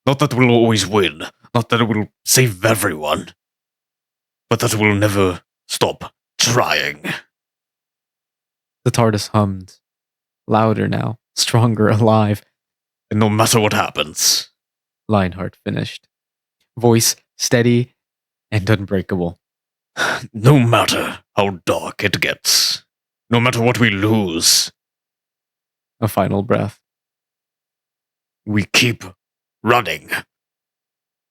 Not that we'll always win, not that we'll save everyone, but that we'll never stop trying. The TARDIS hummed. Louder now, stronger, alive. And no matter what happens, Lionheart finished. Voice steady and unbreakable. no matter how dark it gets, no matter what we lose, A final breath. we keep running.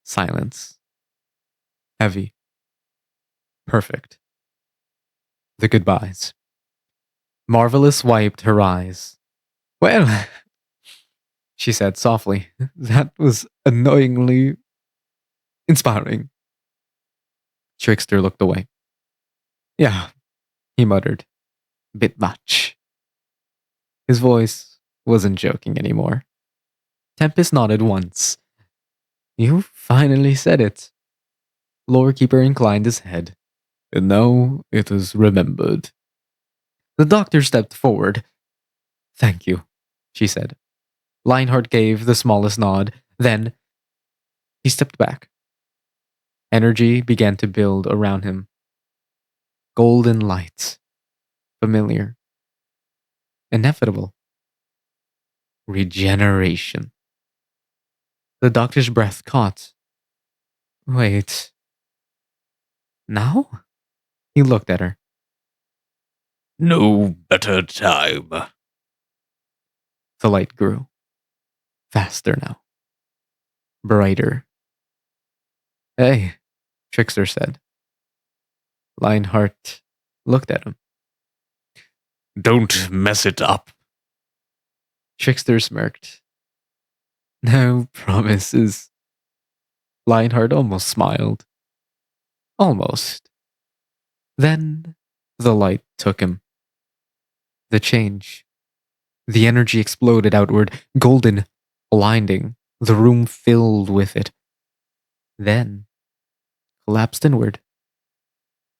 Silence. Heavy. Perfect. The goodbyes. Marvelous wiped her eyes. Well, she said softly, that was annoyingly inspiring. Trickster looked away. Yeah, he muttered. Bit much. His voice wasn't joking anymore. Tempest nodded once. You finally said it. Lorekeeper inclined his head. And now it is remembered. The doctor stepped forward. Thank you, she said. Lionheart gave the smallest nod. Then he stepped back. Energy began to build around him. Golden light. Familiar. Inevitable. Regeneration. The doctor's breath caught. Wait. Now? He looked at her. No better time. The light grew. Faster now. brighter. Hey, Trickster said. Lionheart looked at him. Don't mess it up. Trickster smirked. No promises. Lionheart almost smiled. Almost. Then the light took him. The change. The energy exploded outward, golden, blinding, the room filled with it. Then collapsed inward.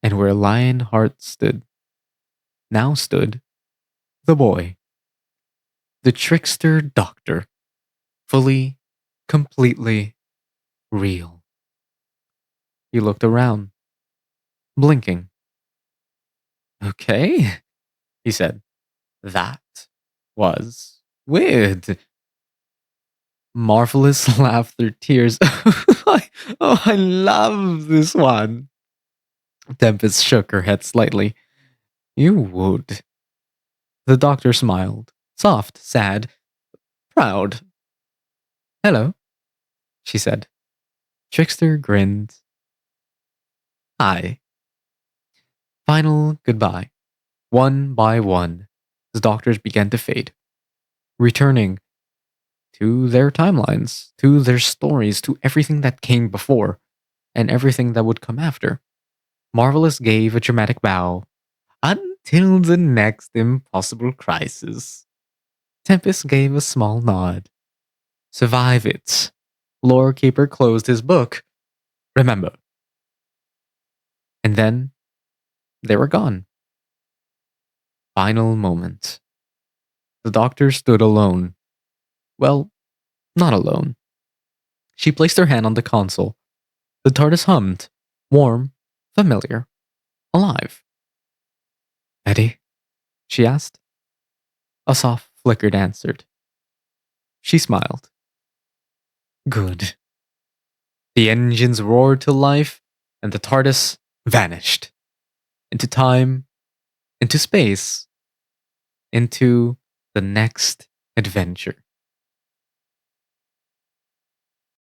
And where Lionheart stood, now stood the boy. The Trickster Doctor. Fully, completely real. He looked around, blinking. Okay, he said. That was weird. Marvelous laughter, tears. I love this one. Tempest shook her head slightly. You would. The doctor smiled, soft, sad, proud. Hello, she said. Trickster grinned. Hi. Final goodbye. One by one, the doctors began to fade, returning to their timelines, to their stories, to everything that came before, and everything that would come after. Marvelous gave a dramatic bow. Until the next impossible crisis. Tempest gave a small nod. Survive it. Lore Keeper closed his book. Remember. And then they were gone. Final moment. The doctor stood alone. Well, not alone. She placed her hand on the console. The TARDIS hummed. Warm, familiar, alive. Eddie? She asked. A soft flicker answered. She smiled. Good. The engines roared to life, and the TARDIS vanished. Into time, into space, into the next adventure.